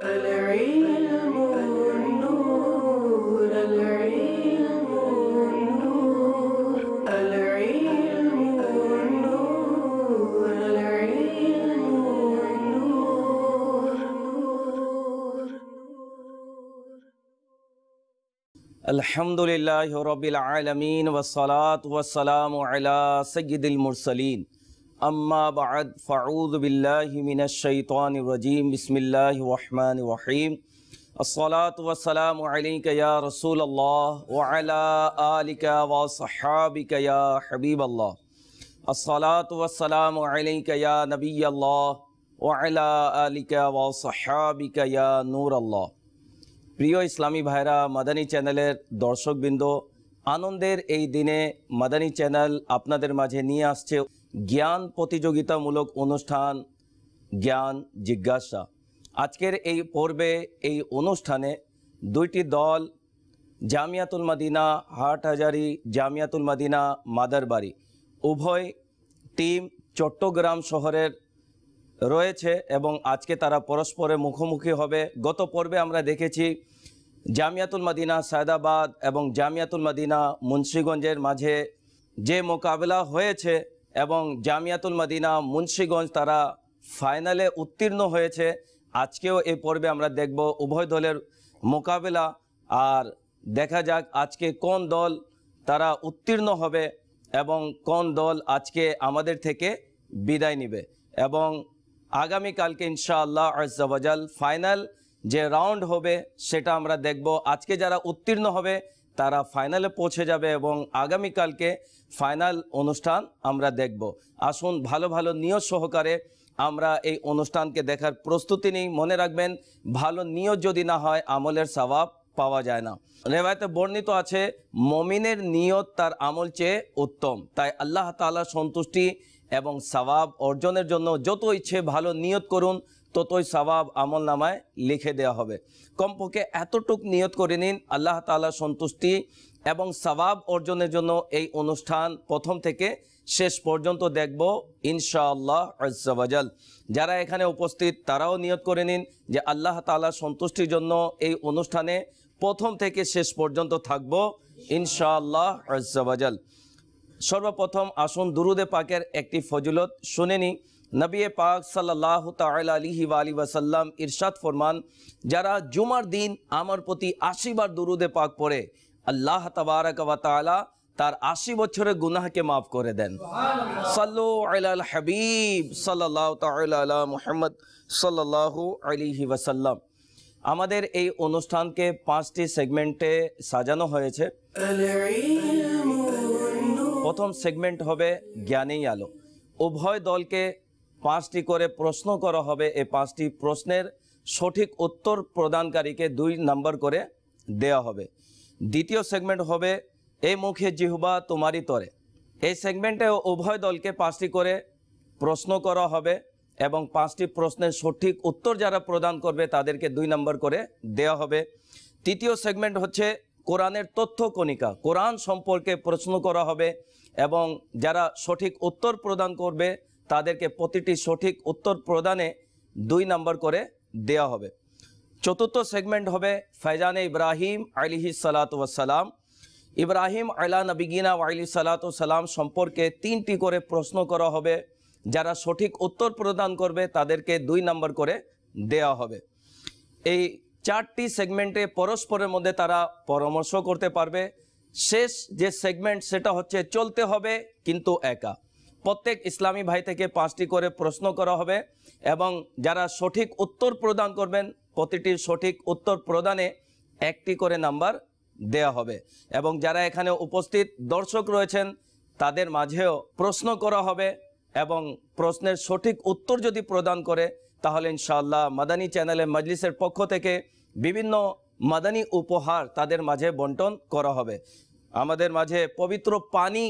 العلم نور العلم نور العلم نور العلم نور الحمد لله رب العالمين والصلاة والسلام على سيد المرسلين أما بعد فأعوذ بالله من الشيطان الرجيم بسم الله الرحمن الرحيم الصلاة والسلام عليك يا رسول الله وعلى آلك وصحابك يا حبيب الله الصلاة والسلام عليك يا نبي الله وعلى آلك وصحابك يا نور الله প্রিয় ইসলামী ভাইরা, মাদানী চ্যানেলের দর্শকবৃন্দ, আনন্দের এই দিনে মাদানী চ্যানেল আপনাদের মাঝে নিয়ে আসছে জ্ঞান প্রতিযোগিতামূলক অনুষ্ঠান জ্ঞান জিজ্ঞাসা। আজকের এই পর্বে এই অনুষ্ঠানে দুইটি দল, জামিয়াতুল মদিনা হাটহাজারী, জামিয়াতুল মদিনা মাদারবাড়ি, উভয় টিম চট্টগ্রাম শহরের রয়েছে এবং আজকে তারা পরস্পরের মুখোমুখি হবে। গত পর্বে আমরা দেখেছি জামিয়াতুল মদিনা সায়দাবাদ এবং জামিয়াতুল মদিনা মুন্সিগঞ্জের মাঝে যে মোকাবেলা হয়েছে এবং জামিয়াতুল মদিনা মুন্সিগঞ্জ তারা ফাইনালে উত্তীর্ণ হয়েছে। আজকেও এই পর্বে আমরা দেখব উভয় দলের মোকাবেলা, আর দেখা যাক আজকে কোন দল তারা উত্তীর্ণ হবে এবং কোন দল আজকে আমাদের থেকে বিদায় নেবে। এবং আগামীকালকে ইনশাআল্লাহ আজ্জা ওয়াজাল ফাইনাল যে রাউন্ড হবে সেটা আমরা দেখব। আজকে যারা উত্তীর্ণ হবে তারা ফাইনালে পৌঁছে যাবে এবং আগামীকালকে ফাইনাল অনুষ্ঠান আমরা দেখব। আসুন ভালো ভালো নিয়ত সহকারে আমরা এই অনুষ্ঠানকে দেখার প্রস্তুতি নিই। মনে রাখবেন, ভালো নিয়ত যদি না হয় আমলের সওয়াব পাওয়া যায় না। রেওয়ায়েতে বর্ণিত আছে, মুমিনের নিয়ত তার আমল চেয়ে উত্তম। তাই আল্লাহ তাআলার সন্তুষ্টি এবং সওয়াব অর্জনের জন্য যত ইচ্ছে ভালো নিয়ত করুন, ততই সওয়াব আমল নামায় লিখে দেওয়া হবে। কমপক্ষে এতটুক নিয়ত করে নিন, আল্লাহ তাআলার সন্তুষ্টি এবং সওয়াব অর্জনের জন্য এই অনুষ্ঠান প্রথম থেকে শেষ পর্যন্ত দেখব ইনশাআল্লাহ আজ্জা ওয়াজাল। যারা এখানে উপস্থিত তারাও নিয়ত করে নিন যে আল্লাহ তাআলার সন্তুষ্টির জন্য এই অনুষ্ঠানে প্রথম থেকে শেষ পর্যন্ত থাকব ইনশাআল্লাহ আজ্জা ওয়াজাল। সর্বপ্রথম আসুন দুরুদে পাকের একটি ফজিলত শুনে নিই। নবী পাক সাল্লাল্লাহু তাআলা আলাইহি ওয়া আলিহি ওয়াসাল্লাম ইরশাদ ফরমান, যারা জুমার দিন আমার প্রতি 80 বার দুরুদে পাক পড়ে আল্লাহ তাবারাক ওয়া তাআলা তার 80 বছরের গুনাহকে মাফ করে দেন। সাল্লু আলাল হাবিব সাল্লাল্লাহু তাআলা আলা মুহাম্মদ সাল্লাল্লাহু আলাইহি ওয়াসাল্লাম। আমাদের এই অনুষ্ঠানকে 5টি সেগমেন্টে সাজানো হয়েছে। প্রথম সেগমেন্ট হবে জ্ঞানেই আলো। উভয় দলকে 5টি করে প্রশ্ন করা হবে। এই 5টি প্রশ্নের সঠিক উত্তর প্রদানকারীকে 2 নম্বর করে দেওয়া হবে। দ্বিতীয় সেগমেন্ট হবে এই মুখে জিহ্বা তোমারই তরে। এই সেগমেন্টে উভয় দলকে 5টি করে প্রশ্ন করা হবে এবং 5টি প্রশ্নের সঠিক উত্তর যারা প্রদান করবে তাদেরকে 2 নম্বর করে দেওয়া হবে। তৃতীয় সেগমেন্ট হচ্ছে কোরআনের তথ্য কণিকা। কোরআন সম্পর্কে প্রশ্ন করা হবে এবং যারা সঠিক উত্তর প্রদান করবে তাদেরকে প্রতিটি সঠিক উত্তর প্রদানে 2 নম্বর করে দেওয়া হবে। চতুর্থ সেগমেন্ট হবে ফয়জানে ইব্রাহিম আলাইহিস সালাতু ওয়াস সালাম। ইব্রাহিম আলা নবিয়িনা ওয়া আলাইহিস সালাতু ওয়াস সালাম সম্পর্কে 3টি করে প্রশ্ন করা হবে। যারা সঠিক উত্তর প্রদান করবে তাদেরকে 2 নম্বর করে দেওয়া হবে। এই 4টি সেগমেন্টে পরস্পরের মধ্যে তারা পরামর্শ করতে পারবে। শেষ যে সেগমেন্ট সেটা হচ্ছে চলতে হবে কিন্তু একা। প্রত্যেক ইসলামী ভাই থেকে 5টি করে প্রশ্ন করা হবে এবং যারা সঠিক উত্তর প্রদান করবেন প্রতিটি সঠিক উত্তর প্রদানে 1টি করে নাম্বার দেয়া হবে। এবং যারা এখানে উপস্থিত দর্শক রয়েছেন তাদের মাঝেও প্রশ্ন করা হবে এবং প্রশ্নের সঠিক উত্তর যদি প্রদান করে তাহলে ইনশাআল্লাহ মাদানী চ্যানেলের মজলিসের পক্ষ থেকে বিভিন্ন মাদানী উপহার তাদের মাঝে বন্টন করা হবে। আমাদের মাঝে পবিত্র পানি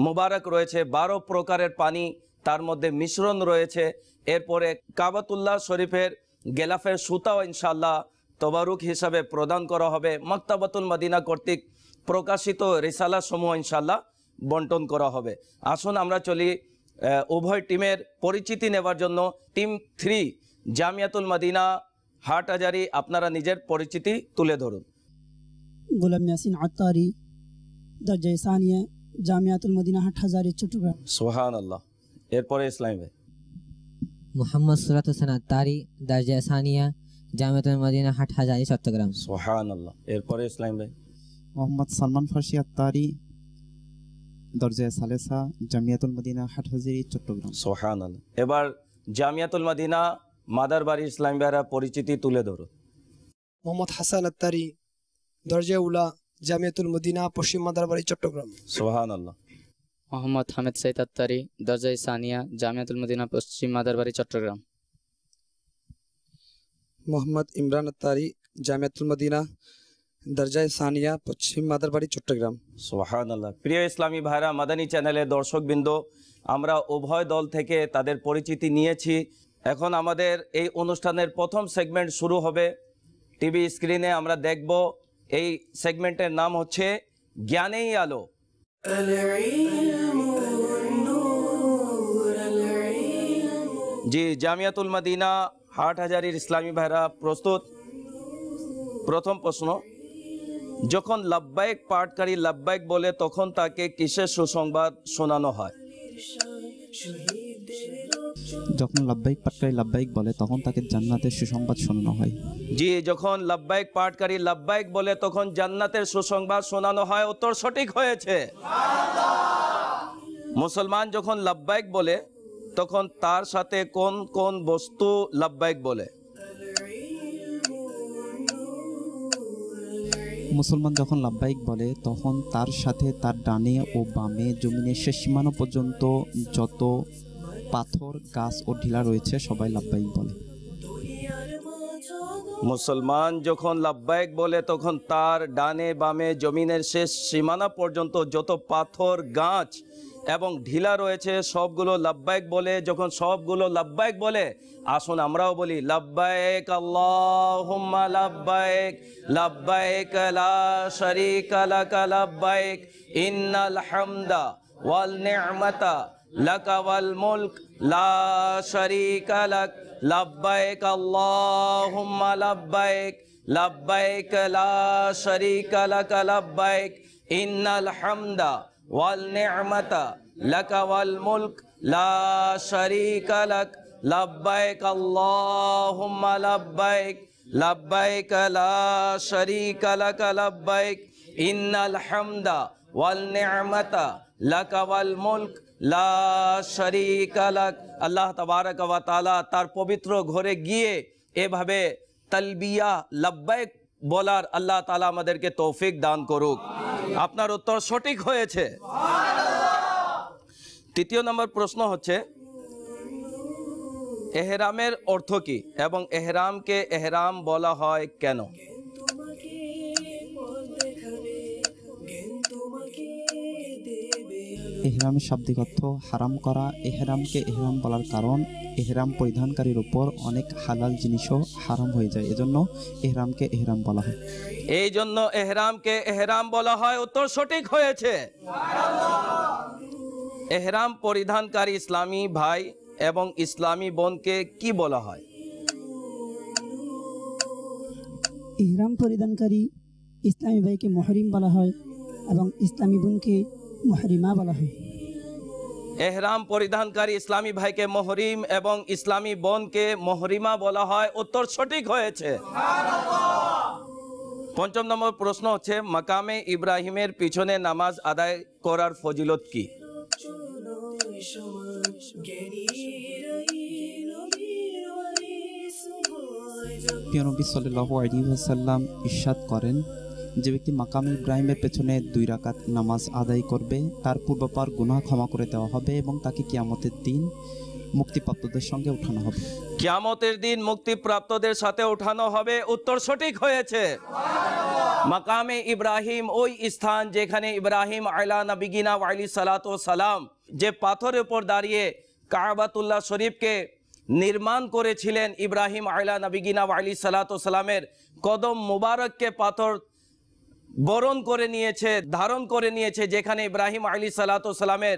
মুবারক রয়েছে, 12 প্রকারের পানি, তার মধ্যে মিশ্রণ রয়েছে। এরপরে কাবাতুল্লাহ শরীফের গেলাফের সুতাও ইনশাআল্লাহ তবারুক হিসাবে প্রদান করা হবে। মাকতাবাতুল মদিনা কর্তৃক প্রকাশিত রিসালা সমূহ ইনশাআল্লাহ বন্টন করা হবে। আসুন আমরা চলি উভয় টিমের পরিচিতি নেবার জন্য। টিম 3 জামিয়াতুল মদিনা হাটহাজারী, আপনারা নিজের পরিচিতি তুলে ধরুন। গোলাম ইয়াসিন আত্তারি, দরজা সানিয়া, জামিয়াতুল মদিনা হাটহাজারী, চট্টগ্রাম। সুবহানাল্লাহ। এরপরে ইসলামী ভাই। মোহাম্মদ সুরাত হোসেন আত্তারি, দরজা সানিয়া, জামিয়াতুল মদিনা হাটহাজারী, চট্টগ্রাম। সুবহানাল্লাহ। এরপরে ইসলামী ভাই। মোহাম্মদ সালমান ফার্সি আত্তারি, দরজা সালেসা, জামিয়াতুল মদিনা হাটহাজারী, চট্টগ্রাম। সুবহানাল্লাহ। এবার জামিয়াতুল মদিনা মাদারবাড়ি ইসলামী ভাইরা পরিচিতি তুলে ধরুন। মোহাম্মদ হাসান আত্তারি, দরজা উলা, জামিয়াতুল মদিনা, পশ্চিম মাদারবাড়ি, চট্টগ্রাম। সুবহানাল্লাহ। মোহাম্মদ হামিদ সাইদ আত্তারি, দরজা সানিয়া, জামিয়াতুল মদিনা, পশ্চিম মাদারবাড়ি, চট্টগ্রাম। মোহাম্মদ ইমরান আত্তারি, জামিয়াতুল মদিনা, দরজা সানিয়া, পশ্চিম মাদারবাড়ি, চট্টগ্রাম। সুবহানাল্লাহ। প্রিয় ইসলামী ভাইরা, মাদানী চ্যানেলের দর্শকবৃন্দ, আমরা উভয় দল থেকে তাদের পরিচিতি নিয়েছি। এখন আমাদের এই অনুষ্ঠানের প্রথম সেগমেন্ট শুরু হবে। টিভি স্ক্রিনে আমরা দেখব, এই সেগমেন্টের নাম হচ্ছে জ্ঞানেই আলো। জি, জামিয়াতুল মদিনা হাটহাজারীর ইসলামী ভাইরা প্রস্তুত। প্রথম প্রশ্ন, যখন লাব্বাইক পাঠকারী লাব্বাইক বলে তখন তাকে কিসের সুসংবাদ শোনানো হয়? যখন লাব্বাইক পাটকারী লাব্বাইক বলে তখন তাকে জান্নাতের সুসংবাদ শোনানো হয়। জি, যখন লাব্বাইক পাঠকারী লাব্বাইক বলে তখন জান্নাতের সুসংবাদ শোনানো হয়। উত্তর সঠিক হয়েছে। মুসলমান যখন লাব্বাইক বলে তখন তার সাথে কোন কোন বস্তু লাব্বাইক বলে? মুসলমান যখন লাব্বাইক বলে তখন তার সাথে তার ডানে ও বামে জমিনের শেষ সীমানা পর্যন্ত যত পাথর, গাছ ও ঢিলা রয়েছে সবাই লাব্বাইক বলে। মুসলমান যখন লাব্বাইক বলে তখন তার ডানে বামে জমিনের শেষ সীমানা পর্যন্ত যত পাথর, গাছ এবং ঢিলা রয়েছে সবগুলো লাব্বাইক বলে। যখন সবগুলো লাব্বাইক বলে, আসুন আমরাও বলি লাব্বাইক আল্লাহুম্মা লাব্বাইক, লাব্বাইক লা শারীকা লাকা লাব্বাইক, ইন্নাল হামদা ওয়াল নি'মাতা লাকা ওয়াল মুলক লা শারীকা লাক, লাব্বাইক আল্লাহুম্মা লাব্বাইক, লাব্বাইক লা শারীকা লাকা লাব্বাইক, ইন্নাল হামদা ওয়াল নি'মাতা লাকা ওয়াল মুলক লা শারীকা লাক, লাব্বাইক আল্লাহুম্মা লাব্বাইক, লাব্বাইক লা শারীকা লাকা লাব্বাইক, ইন্নাল হামদা ওয়াল নি'মাতা লাকা ওয়াল মুলক লা শারীকা লাক। আল্লাহ তাবারক ওয়া তাআলা তার পবিত্র ঘরে গিয়ে এভাবে তালবিয়া লাব্বাইক বলার আল্লাহ তাআলা আমাদেরকে তৌফিক দান করুক। আপনার উত্তর সঠিক হয়েছে। তৃতীয় নম্বর প্রশ্ন হচ্ছে, এহরামের অর্থ কি এবং এহরামকে এহরাম বলা হয় কেন? এহরামের শাব্দিক অর্থ হারাম করা। এহরামকে এহরাম বলার কারণ এহরাম পরিধানকারীর উপর অনেক হালাল জিনিসও হারাম হয়ে যায়, এজন্য এহরামকে এহরাম বলা হয়। এই জন্য এহরামকে এহরাম বলা হয়। উত্তর সঠিক হয়েছে। এহরাম পরিধানকারী ইসলামী ভাই এবং ইসলামী বোনকে কি বলা হয়? ইহরাম পরিধানকারী ইসলামী ভাইকে মুহরিম বলা হয় এবং ইসলামী বোনকে মুহরিমা বলা হয়। এহরাম পরিধানকারী ইসলামী ভাইকে মুহরিম এবং ইসলামী বোনকে মুহরিমা বলা হয়। উত্তর সঠিক হয়েছে। পঞ্চম নম্বর প্রশ্ন হচ্ছে, মাকামে ইব্রাহিমের পিছনে নামাজ আদায় করার ফজিলত কি? প্রিয় নবী সাল্লাল্লাহু আলাইহি ওয়াসাল্লাম ইরশাদ করেন, যে ব্যক্তি মাকাম ইব্রাহিমের পেছনে 2 রাকাত নামাজ আদায় করবে তার পূর্বাপর গুনাহ ক্ষমা করে দেওয়া হবে এবং তাকে কিয়ামতের দিন মুক্তিপ্রাপ্তদের সঙ্গে উঠানো হবে। কিয়ামতের দিন মুক্তিপ্রাপ্তদের সাথে উঠানো হবে। উত্তর সঠিক হয়েছে। মাকামে ইব্রাহিম ওই স্থান যেখানে ইব্রাহিম আলা নবিগিনা ওয়া আলাইহিস সালাতু ওয়াস সালাম যে পাথরের উপর দাঁড়িয়ে কাবাতুল্লাহ শরীফকে নির্মাণ করেছিলেন। ইব্রাহিম আলা নবিগিনা ওয়া আলাইহিস সালাতু ওয়াস সালামের কদম মুবারককে পাথর বরণ করে নিয়েছে, ধারণ করে নিয়েছে। যেখানে ইব্রাহিম আলাইহিস সালাতু ওয়াস সালামের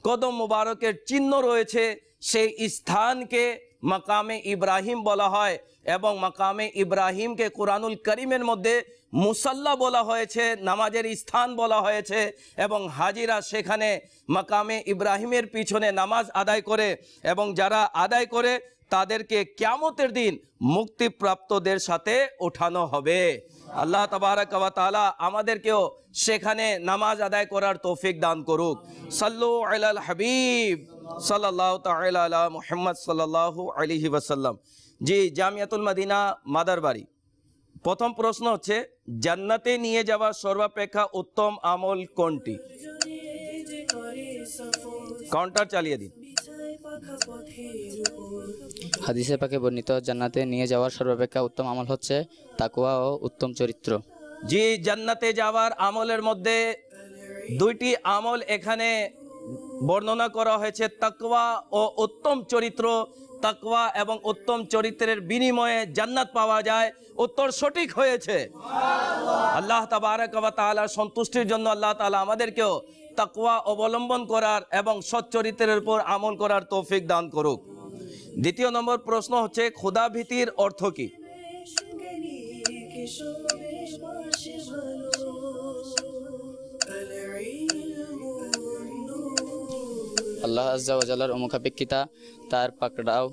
কদম মুবারকের চিহ্ন রয়েছে, সেই স্থানকে মাকামে ইব্রাহিম বলা হয় এবং মাকামে ইব্রাহিমকে কোরআনুল করিমের মধ্যে মুসাল্লা বলা হয়েছে, নামাজের স্থান বলা হয়েছে এবং হাজিরা সেখানে মাকামে ইব্রাহিমের পিছনে নামাজ আদায় করে এবং যারা আদায় করে তাদেরকে কিয়ামতের দিন মুক্তিপ্রাপ্তদের সাথে ওঠানো হবে। আল্লাহ তাবারাক ওয়া তাআলা আমাদেরকেও সেখানে নামাজ আদায় করার তৌফিক দান করুক। সাল্লু আলাল হাবিব সাল্লাল্লাহু তাআলা আলা মুহাম্মদ সাল্লাল্লাহু আলাইহি ওয়াসাল্লাম। জি, জামিয়াতুল মদিনা মাদারবাড়ি। প্রথম প্রশ্ন হচ্ছে, জান্নাতে নিয়ে যাওয়া সর্বাপেক্ষা উত্তম আমল কোনটি? কাউন্টার চালিয়ে দিন। হাদিসে পাকে বর্ণিত জান্নাতে নিয়ে যাওয়ার সর্বাপেক্ষা উত্তম আমল হচ্ছে তাকওয়া ও উত্তম চরিত্র। জি, জান্নাতে যাওয়ার আমলের মধ্যে দুইটি আমল এখানে বর্ণনা করা হয়েছে, তাকওয়া ও উত্তম চরিত্র। তাকওয়া এবং উত্তম চরিত্রের বিনিময়ে জান্নাত পাওয়া যায়। উত্তর সঠিক হয়েছে। আল্লাহ তাবারাক ওয়া তাআলার সন্তুষ্টির জন্য আল্লাহ তাআলা আমাদেরকেও তাকওয়া অবলম্বন করার এবং সৎ চরিত্রের উপর আমল করার তৌফিক দান করুক। দ্বিতীয় নম্বর প্রশ্ন হচ্ছে, খোদা ভীতির অর্থ কি? আল্লাহ আজ্জা ওয়া জাল্লার অমুখাপেক্ষিতা, তার পাকড়াও,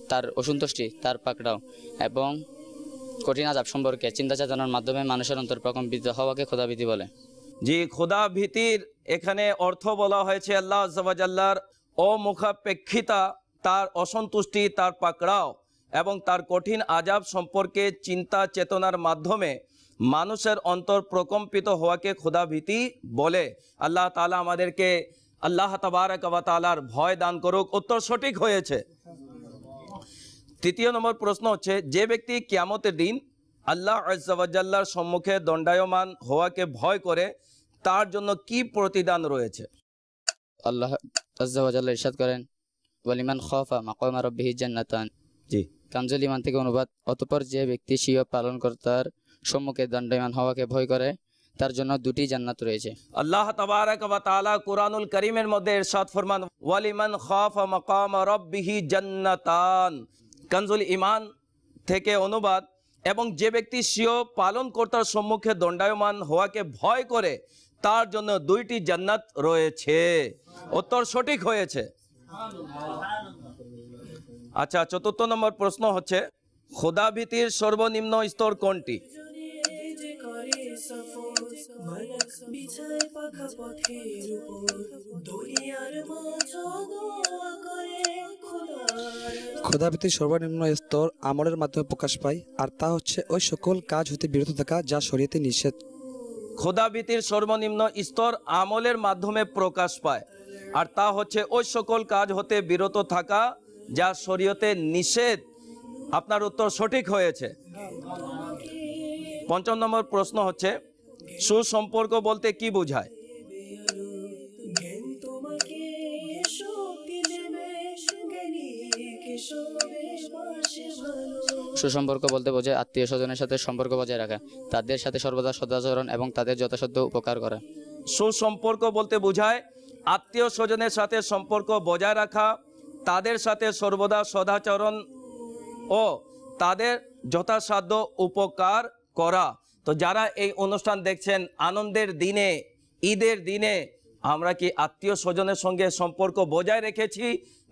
তার অসন্তুষ্টি, তার পাকড়াও এবং কঠিন আযাব সম্পর্কে চিন্তা চেতনার মাধ্যমে মানুষের অন্তর প্রকম্পিত হওয়াকে খোদাভীতি বলে। জি, খোদা ভীতির এখানে অর্থ বলা হয়েছে আল্লাহ আজ্জা ওয়া জাল্লার অমুখাপেক্ষিতা, তার অসন্তুষ্টি, তার পাকড়াও এবং তার কঠিন আযাব সম্পর্কে চিন্তা চেতনার মাধ্যমে মানুষের অন্তর প্রকম্পিত হওয়াকে খোদা ভীতি বলে। আল্লাহ তাআলা আমাদেরকে আল্লাহ তাবারাক ওয়া তাআলার ভয় দান করুক। উত্তর সঠিক হয়েছে। তৃতীয় নম্বর প্রশ্ন হচ্ছে, যে ব্যক্তি কিয়ামতের দিন আল্লাহ আজ্জা ওয়া জাল্লার সম্মুখে দণ্ডায়মান হওয়াকে ভয় করে তার জন্য কি প্রতিদান রয়েছে? আল্লাহ আজ্জা ওয়া জাল্লা ইরশাদ করেন, ওয়ালিমান খাফা মাকামা রাব্বিহি জান্নাতান। জি, কানজুল ঈমান থেকে অনুবাদ। অতঃপর যে ব্যক্তি স্বীয় পালনকর্তার সম্মুখে দণ্ডায়মান হওয়াকে ভয় করে তার জন্য দুটি জান্নাত রয়েছে। আল্লাহ তাবারাক ওয়া তাআলা কুরআনুল কারীমের মধ্যে ইরশাদ ফরমান, ওয়ালিমান খাফা মাকামা রাব্বিহি জান্নাতান। কানজুল ঈমান থেকে অনুবাদ, এবং যে ব্যক্তি স্বীয় পালনকর্তার সম্মুখে দণ্ডায়মান হওয়াকে ভয় করে তার জন্য দুইটি জান্নাত রয়েছে। উত্তর সঠিক হয়েছে। আচ্ছা, চতুর্থ নম্বর প্রশ্ন হচ্ছে, খোদা ভীতির সর্বনিম্ন স্তর কোনটি? খোদাভীতির সর্বনিম্ন স্তর আমলের মাধ্যমে প্রকাশ পায়, আর তা হচ্ছে ওই সকল কাজ হতে বিরত থাকা যা শরীয়তে নিষেধ। খোদা ভীতির সর্বনিম্ন স্তর আমলের মাধ্যমে প্রকাশ পায়, আর তা হচ্ছে ওই সকল কাজ হতে বিরত থাকা যা শরীয়তে নিষেধ। আপনার উত্তর সঠিক হয়েছে। পঞ্চম নম্বর প্রশ্ন হচ্ছে, সুসম্পর্ক বলতে কি বোঝায়? সুসম্পর্ক বলতে বোঝায় আত্মীয় স্বজনের সাথে সম্পর্ক বজায় রাখা, তাদের সাথে সর্বদা সদাচরণ এবং তাদের যথাসাধ্য উপকার করা। সুসম্পর্ক বলতে বোঝায় আত্মীয় স্বজনের সাথে সম্পর্ক বজায় রাখা, তাদের সাথে সর্বদা সদাচরণ ও তাদের যথাসাধ্য উপকার করা। তো যারা এই অনুষ্ঠান দেখছেন, আনন্দের দিনে, ঈদের দিনে আমরা কি আত্মীয় স্বজনের সঙ্গে সম্পর্ক বজায় রেখেছি,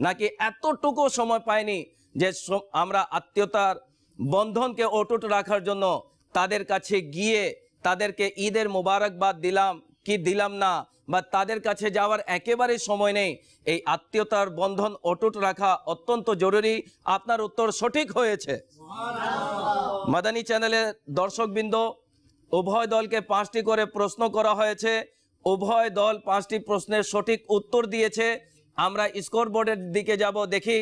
নাকি এতটুকু সময় পাইনি যে আমরা আত্মীয়তার বন্ধনকে অটুট রাখার জন্য তাদের কাছে গিয়ে তাদেরকে ঈদের মোবারকবাদ দিলাম কি দিলাম না, বা তাদের কাছে যাওয়ার একেবারেই সময় নেই। এই আত্মীয়তার বন্ধন অটুট রাখা অত্যন্ত জরুরি। আপনার উত্তর সঠিক হয়েছে। মাদানী চ্যানেলের দর্শকবৃন্দ, উভয় দলকে 5টি করে প্রশ্ন করা হয়েছে। উভয় দল 5টি প্রশ্নের সঠিক উত্তর দিয়েছে। আমরা স্কোর বোর্ডের দিকে যাব, দেখি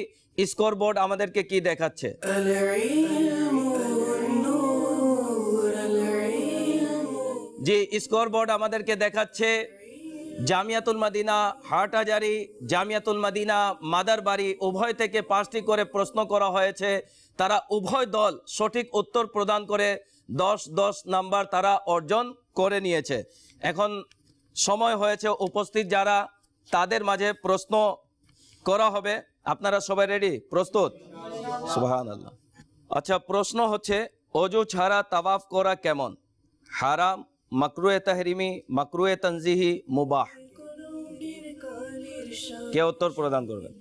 স্কোর বোর্ড আমাদেরকে কি দেখাচ্ছে। জি, স্কোর বোর্ড আমাদেরকে দেখাচ্ছে জামিয়াতুল মদিনা হাটহাজারী, জামিয়াতুল মদিনা মাদারবাড়ি উভয় থেকে 5টি করে প্রশ্ন করা হয়েছে। তারা উভয় দল সঠিক উত্তর প্রদান করে 10-10 নাম্বার তারা অর্জন করে নিয়েছে। এখন সময় হয়েছে উপস্থিত যারা তাদের মাঝে প্রশ্ন করা হবে। আপনারা সবাই রেডি, প্রস্তুত? সুবহানাল্লাহ। আচ্ছা, প্রশ্ন হচ্ছে অজু ছাড়া তাওয়াফ করা কেমন? হারাম, মাকরুহে তাহরিমি, মাকরুহে তানজিহি, মুবাহ? কে উত্তর প্রদান করবেন?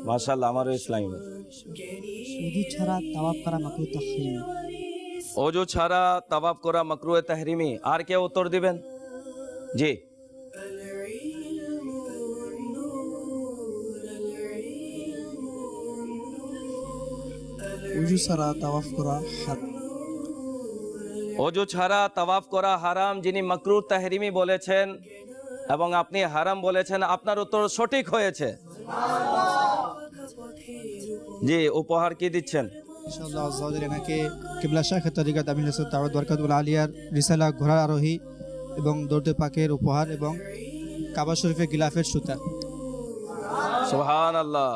মাশাআল্লাহ, আমারও ইসলামী ভাই। অজু ছাড়া তাওয়াফ করা মাকরুহ তাহরিমি। অজু ছাড়া তাওয়াফ করা মাকরুহে তাহরিমি। আর কে উত্তর দিবেন? জি। অজু ছাড়া তাওয়াফ করা অজু ছাড়া তাওয়াফ করা হারাম, যিনি মাকরুহ তাহরিমি বলেছেন এবং আপনি হারাম বলেছেন, আপনার উত্তর সঠিক হয়েছে। জি, উপহার কি দিচ্ছেন? ইনশাআল্লাহ আযাওয়াজাল এনাকে কিবলা শাইখ তরিকাত আমিন হাসান দাওয়াত বরকাতুল আলিয়ার রিসালা ঘোড়ার আরোহী এবং দৌড়ে পাকের উপহার এবং কাবা শরীফের গিলাফের সুতা। সুবহানাল্লাহ।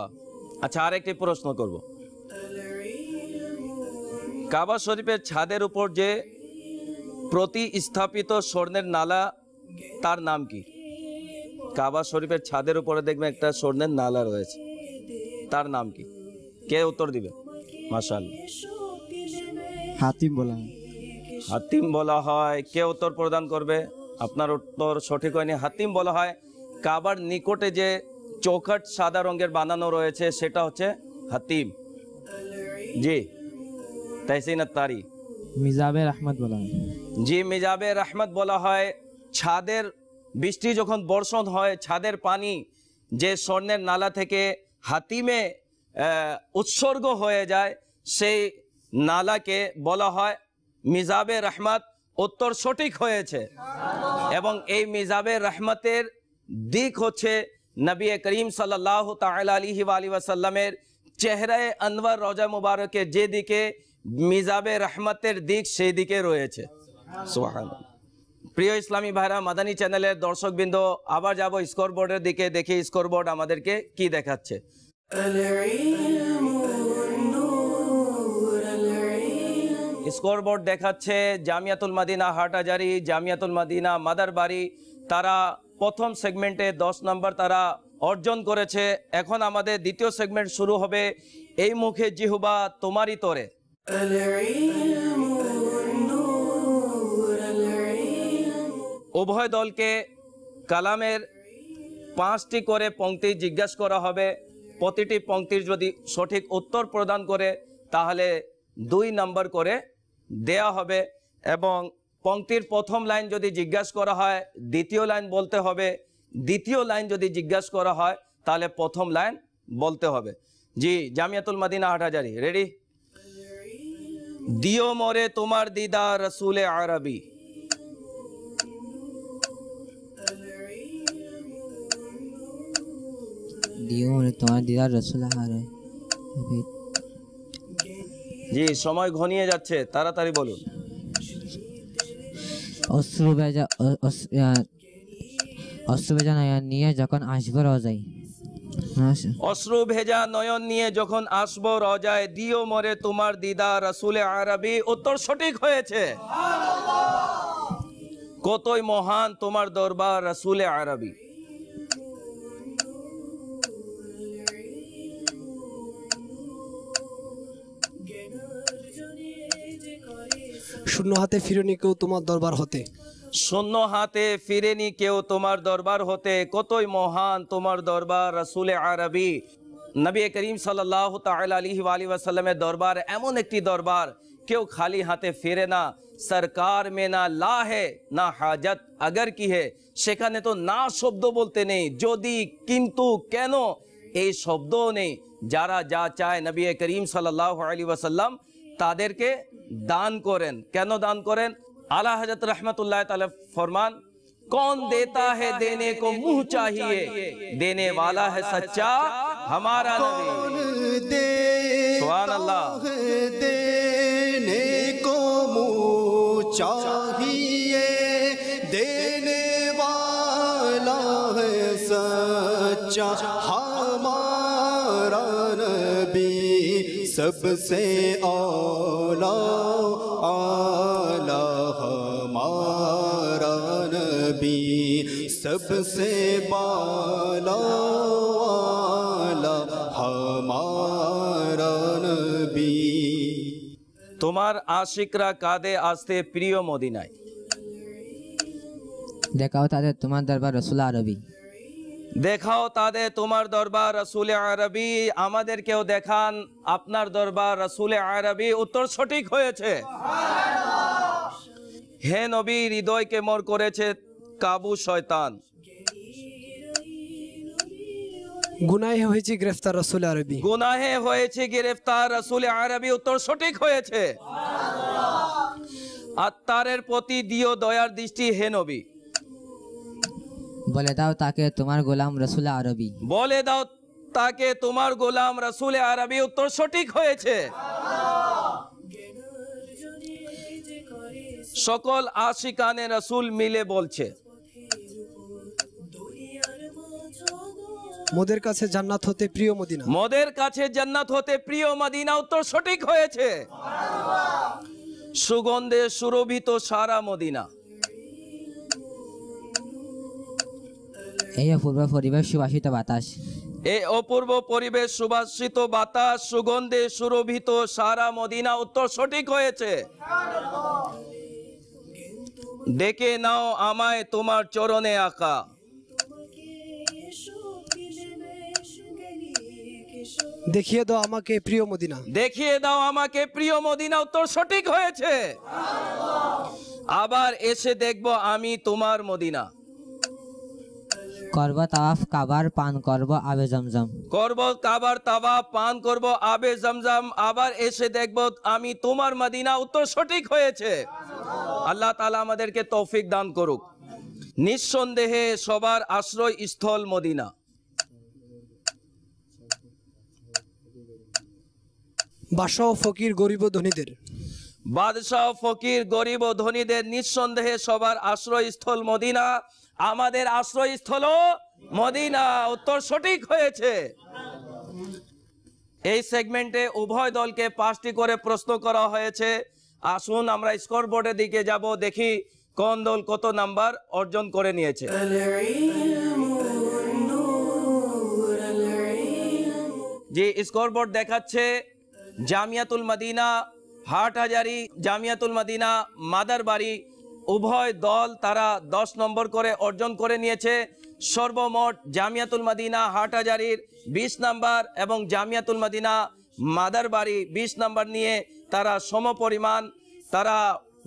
আচ্ছা, আরেকটি প্রশ্ন করব। কাবা শরীফের ছাদের উপর যে প্রতিস্থাপিত স্বর্ণের নালা, তার নাম কি? কাবা শরীফের ছাদের উপরে দেখবেন একটা স্বর্ণের নালা রয়েছে, তার নাম কি? কে উত্তর দিবে? মাশাআল্লাহ। হাতিম বলা হয়। হাতিম বলা হয়। কে উত্তর প্রদান করবে? আপনার উত্তর সঠিক হয়নি। হাতিম বলা হয় কাবার নিকটে যে চৌকাঠ সাদা রঙের বানানো রয়েছে, সেটা হচ্ছে হাতিম। জি, তাহসিন আত্তারি। মিজাবের আহমদ বলা হয়। জি, মিজাবে রহমত বলা হয়। ছাদের বৃষ্টি যখন বর্ষণ হয়, ছাদের পানি যে স্বর্ণের নালা থেকে হাতিমে উৎসর্গ হয়ে যায়, সেই নালাকে বলা হয় মিজাবে রহমত। উত্তর সঠিক হয়েছে। এবং এই মিজাবে রহমতের দিক হচ্ছে নবী করিম সাল্লাল্লাহু তাআলা আলাইহি ওয়াসাল্লামের চেহারায়ে আনওয়ার রওজা মুবারকের যেদিকে মিজাবে রহমতের দিক, সেই দিকে রয়েছে। সুবহানাল্লাহ। প্রিয় ইসলামী ভাইরা, মাদানী চ্যানেলের দর্শকবৃন্দ, আবার যাব স্কোরবোর্ডের দিকে। দেখি স্কোরবোর্ড আমাদেরকে কি দেখাচ্ছে। স্কোরবোর্ড দেখাচ্ছে জামিয়াতুল মদিনা হাটহাজারী, জামিয়াতুল মদিনা মাদারবাড়ি, তারা প্রথম সেগমেন্টে 10 নম্বর তারা অর্জন করেছে। এখন আমাদের দ্বিতীয় সেগমেন্ট শুরু হবে, এই মুখে জিহবা তোমারই তরে। উভয় দলকে কালামের 5টি করে পংক্তি জিজ্ঞাসা করা হবে। প্রতিটি পংক্তির যদি সঠিক উত্তর প্রদান করে তাহলে 2 নম্বর করে দেয়া হবে। এবং পংক্তির প্রথম লাইন যদি জিজ্ঞাসা করা হয়, দ্বিতীয় লাইন বলতে হবে। দ্বিতীয় লাইন যদি জিজ্ঞাসা করা হয় তাহলে প্রথম লাইন বলতে হবে। জি, জামিয়াতুল মদিনা হাটহাজারী, রেডি? দিও মোরে তোমার দিদার রসুলে আরবি। দিও মোরে তোমার দিদার রসুল আরবি। জি, সময় ঘনিয়ে যাচ্ছে, তাড়াতাড়ি বলুন। অশ্রু ভেজা নয়ন নিয়ে যখন আসবো রোজায়। অশ্রু ভেজা নয়ন নিয়ে যখন আসবো রোজায়, দিও মোরে তোমার দিদার রসুলে আরবি। উত্তর সঠিক হয়েছে। কতই মহান তোমার দরবার রসুলে আরবি। শূন্য হাতে ফিরেনি কেউ তোমার দরবার হতে। শূন্য হাতে ফিরেনি কেউ তোমার দরবার হতে। কতই মহান তোমার দরবার রসুলে আরবি। নবী করিম সাল্লাল্লাহু তাআলা আলাইহি ওয়াসাল্লামের দরবার এমন একটি দরবার, কেউ খালি হাতে ফিরে না। সরকার মে না লা হে না হাজত अगर কি হে, সেখানে তো না শব্দ বলতে নেই, যদি, কিন্তু, কেন, এই শব্দ নেই। যারা যা চায় নবী করিম সাল্লাল্লাহু আলাইহি ওয়াসাল্লাম তাদেরকে দান করেন। কেন দান করেন? आला हजरत रहमतुल्लाह ताला फरमान, कौन देता है देने को मुंह चाहिए, देने वाला है सच्चा हमारा नबी। सुभान अल्लाह। देने को मुंह चाहिए, देने वाला है सच्चा हमारा नबी। सबसे औला आला हमारा नबी, सबसे बाला वाला তোমার আশিকরা কাঁদে আসতে প্রিয় মদিনায়। দেখাও তাদের তোমার দরবার রসুল আরবি। দেখাও তাদের তোমার দরবার রসুল আরবি। আমাদেরকেও দেখান আপনার দরবার রসুল আরবি। উত্তর সঠিক হয়েছে। হে নবী, হৃদয়কে মোর করেছে কাবু শয়তান। গুনাহে হয়েছে গ্রেফতার রসুল আরবি। গুনাহে হয়েছে গ্রেফতার রসুল আরবি। উত্তর সঠিক হয়েছে। আত্মারের প্রতি দিও দয়ার দৃষ্টি হে নবী। বলে দাও তাকে তোমার গোলাম রসুল আরবি। বলে দাও তাকে তোমার গোলাম রসুল আরবি। উত্তর সঠিক হয়েছে। সকল আশিকানে রসুল মিলে বলছে মোদের কাছে জান্নাত হতে প্রিয় মদিনা। মোদের কাছে জান্নাত হতে প্রিয় মদিনা। উত্তর সঠিক হয়েছে। সুগন্ধে সুরভিত সারা মদিনা। এই অপূর্ব পরিবেশ সুবাসিত বাতাস। এই অপূর্ব পরিবেশ সুবাসিত বাতাস সুগন্ধে সুরভিত সারা মদিনা। উত্তর সঠিক হয়েছে। ডেকে নাও আমায় তোমার চরণে আঁকা। দেখিয়ে দাও আমাকে প্রিয় মদিনা। দেখিয়ে দাও আমাকে প্রিয় মদিনা। উত্তর সঠিক হয়েছে। আবার এসে দেখব আমি তোমার মদিনা। করব তাওয়াফ কাবার পান করব আবে জমজম। করব কাবার তাওয়াফ পান করব আবে জমজম। আবার এসে দেখব আমি তোমার মদিনা। উত্তর সঠিক হয়েছে। আল্লাহ তাআলা আমাদেরকে তৌফিক দান করুক। নিঃসন্দেহে সবার আশ্রয় স্থল মদিনা। বাদশাহ ও ফকির গরিব ও ধনীদের। বাদশাহ ফকির গরিব ও ধনীদের নিঃসন্দেহে সবার আশ্রয়স্থল মদিনা। আমাদের আশ্রয়স্থল মদিনা। উত্তর সঠিক হয়েছে। এই সেগমেন্টে উভয় দলকে 5টি করে প্রশ্ন করা হয়েছে। আসুন আমরা স্কোর বোর্ডের দিকে যাব, দেখি কোন দল কত নাম্বার অর্জন করে নিয়েছে। যে স্কোর বোর্ড দেখাচ্ছে জামিয়াতুল মদিনা হাটহাজারী, জামিয়াতুল মদিনা মাদারবাড়ি উভয় দল তারা 10 নম্বর করে অর্জন করে নিয়েছে। সর্বমোট জামিয়াতুল মদিনা হাটহাজারীর 20 নাম্বার এবং জামিয়াতুল মদিনা মাদারবাড়ি 20 নাম্বার নিয়ে তারা সমপরিমাণ তারা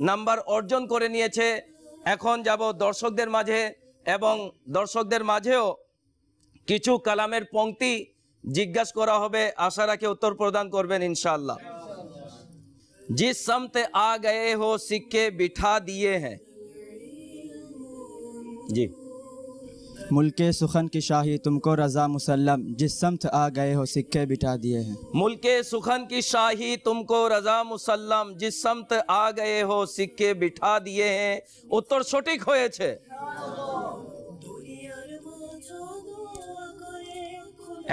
নাম্বার অর্জন করে নিয়েছে। এখন যাব দর্শকদের মাঝে এবং দর্শকদের মাঝেও কিছু কালামের পংক্তি জিজ্ঞাসা করা হবে। আশা রাখি উত্তর প্রদান করবেন ইনশাআল্লাহ। जिस समत आ गए हो सिक्के बिठा दिए हैं। जी। मुल्के सुखन की शाही तुमको रजा मुसल्लम, जिस समत आ गए हो सिक्के बिठा दिए हैं। मुल्के सुखन की शाही तुमको रजा मुसल्लम, जिस समत आ गए हो सिक्के बिठा दिए हैं। उत्तर सঠিক হয়েছে।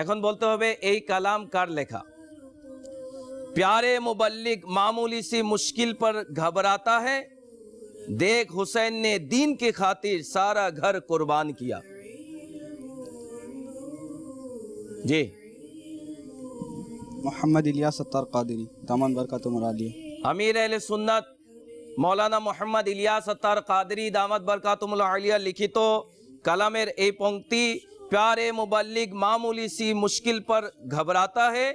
এখন বলতে হবে এই কালাম কার লেখা। प्यारे मुबल्लिग मामूली सी मुश्किल पर घबराता है, देख हुसैन ने दीन की खातिर सारा घर कुर्बान किया। जी। मोहम्मद इलियास सत्तार कादरी दामन बरकतुम आलिया। अमीर अहले सुन्नत मौलाना मोहम्मद इलियास सत्तार कादरी दामत बरकातुम आलिया लिखित कलामेर এই पंक्ति प्यारे मुबल्लिग मामूली सी मुश्किल पर घबराता है,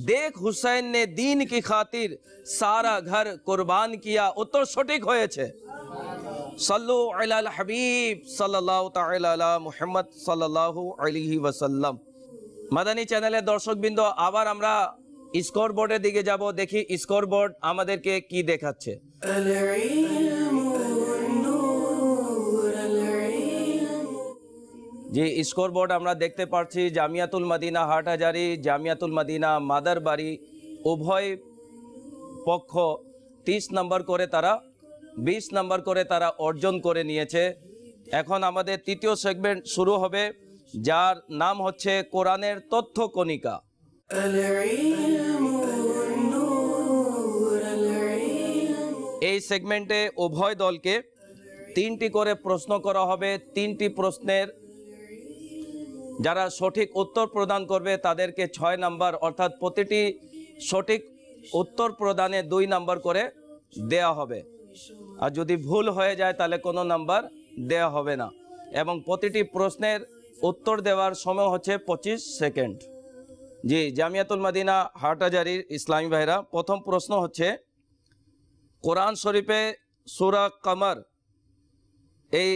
देख हुसैन ने दीन की खातिर सारा घर कुर्बान किया। उत्तर सঠিক হয়েছে। सल्लु अलाल हबीब सल्लल्लाहु ताआला अला मुहम्मद सल्लल्लाहु अलैहि वसल्लम। মাদানী চ্যানেলের দর্শকবৃন্দ, আবার আমরা স্কোর বোর্ডের দিকে যাব, দেখি স্কোর বোর্ড আমাদেরকে কি দেখাচ্ছে। যে স্কোর বোর্ড আমরা দেখতে পাচ্ছি জামিয়াতুল মদিনা হাটহাজারী, জামিয়াতুল মদিনা মাদারবাড়ি উভয় পক্ষ 30 নম্বর করে তারা 20 নম্বর করে তারা অর্জন করে নিয়েছে। এখন আমাদের তৃতীয় সেগমেন্ট শুরু হবে, যার নাম হচ্ছে কোরআনের তথ্য কণিকা। এই সেগমেন্টে উভয় দলকে 3টি করে প্রশ্ন করা হবে। 3টি প্রশ্নের যারা সঠিক উত্তর প্রদান করবে তাদেরকে 6 নাম্বার, অর্থাৎ প্রতিটি সঠিক উত্তর প্রদানে 2 নাম্বার করে দেয়া হবে, আর যদি ভুল হয়ে যায় তাহলে কোনো নাম্বার দেয়া হবে না। এবং প্রতিটি প্রশ্নের উত্তর দেওয়ার সময় হচ্ছে 25 সেকেন্ড। জি, জামিয়াতুল মদিনা হাটহাজারীর ইসলামী ভাইরা, প্রথম প্রশ্ন হচ্ছে কোরআন শরীফে সূরা কমর এই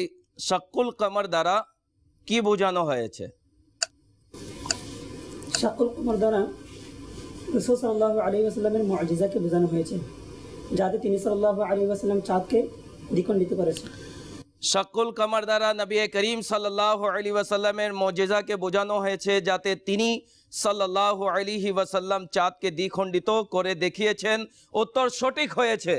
শাক্কুল কমর দ্বারা কি বোঝানো হয়েছে? শাক্কুল কমর দ্বারা রাসূল সাল্লাল্লাহু আলাইহি ওয়াসাল্লামের মুআজিজাকে বোঝানো হয়েছে, যাতে তিনি সাল্লাল্লাহু আলাইহি ওয়াসাল্লাম চাঁদকে দ্বিখণ্ডিত করেছেন। শাক্কুল কমর দ্বারা নবী করিম সাল্লাল্লাহু আলাইহি ওয়াসাল্লামের মুআজিজাকে বোঝানো হয়েছে, যাতে তিনি সাল্লাল্লাহু আলাইহি ওয়াসাল্লাম চাঁদকে দ্বিখণ্ডিত করে দেখিয়েছেন। উত্তর সঠিক হয়েছে।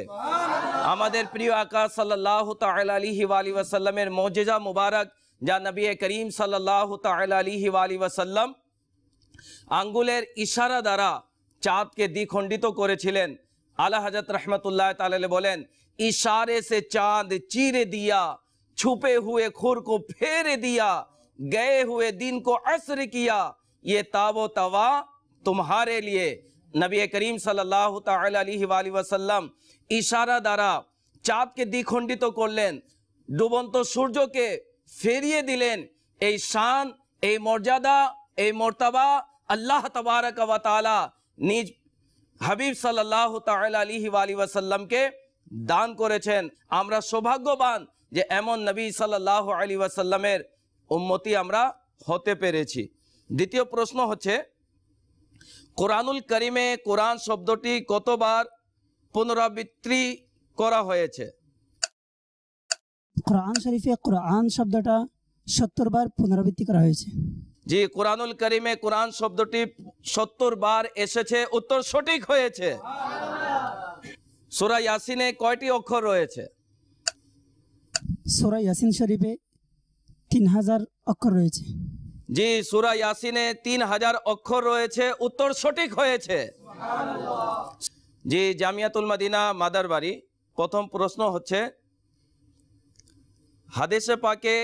আমাদের প্রিয় আকা সাল্লাল্লাহু তাআলা আলাইহি ওয়াসাল্লামের মুআজিজা মুবারক, যা নবী করিম সাল্লাল্লাহু তাআলা আলাইহি ওয়াসাল্লাম আঙ্গুলের ইশারা দ্বারা চাঁদকে দ্বিখণ্ডিত করেছিলেন। আলা হযরত रहमतुल्लाह ताला बोलें, इशारे से चांद चीरे दिया, छुपे हुए खुर को फेर दिया, गए हुए दिन को असर किया, ये ताबो तवा तुम्हारे लिए। नबी करीम सल्लल्लाहु ताला अलैहि वसल्लम इशारा द्वारा চাঁদকে দ্বিখণ্ডিত করলেন, ডুবন্ত সূর্যকে ফেরিয়ে দিলেন। এই শান, এই মর্যাদা, এই মর্তবা আল্লাহ তাবারক ওয়া তাআলা নিজ হাবিব সাল্লাল্লাহু তাআলা আলাইহি ওয়াসাল্লামকে দান করেছেন। আমরা সৌভাগ্যবান যে এমন নবী সাল্লাল্লাহু আলাইহি ওয়াসাল্লামের উম্মতি আমরা হতে পেরেছি। দ্বিতীয় প্রশ্ন হচ্ছে কোরআনুল কারিমে কোরআন শব্দটি কতবার পুনরাবৃত্তি করা হয়েছে? কোরআন শরীফে কোরআন শব্দটা 70 বার পুনরাবৃত্তি করা হয়েছে। জি, কোরআনুল কারিমে কোরআন শব্দটি 70 বার এসেছে। উত্তর সঠিক হয়েছে। সূরা ইয়াসিনে কয়টি অক্ষর রয়েছে? সূরা ইয়াসিন শরীফে 3000 অক্ষর রয়েছে। জি, সূরা ইয়াসিনে 3000 অক্ষর রয়েছে। উত্তর সঠিক হয়েছে। জি, জামিয়াতুল মদিনা মাদারবাড়ি, প্রথম প্রশ্ন হচ্ছে হাদিসে পাকে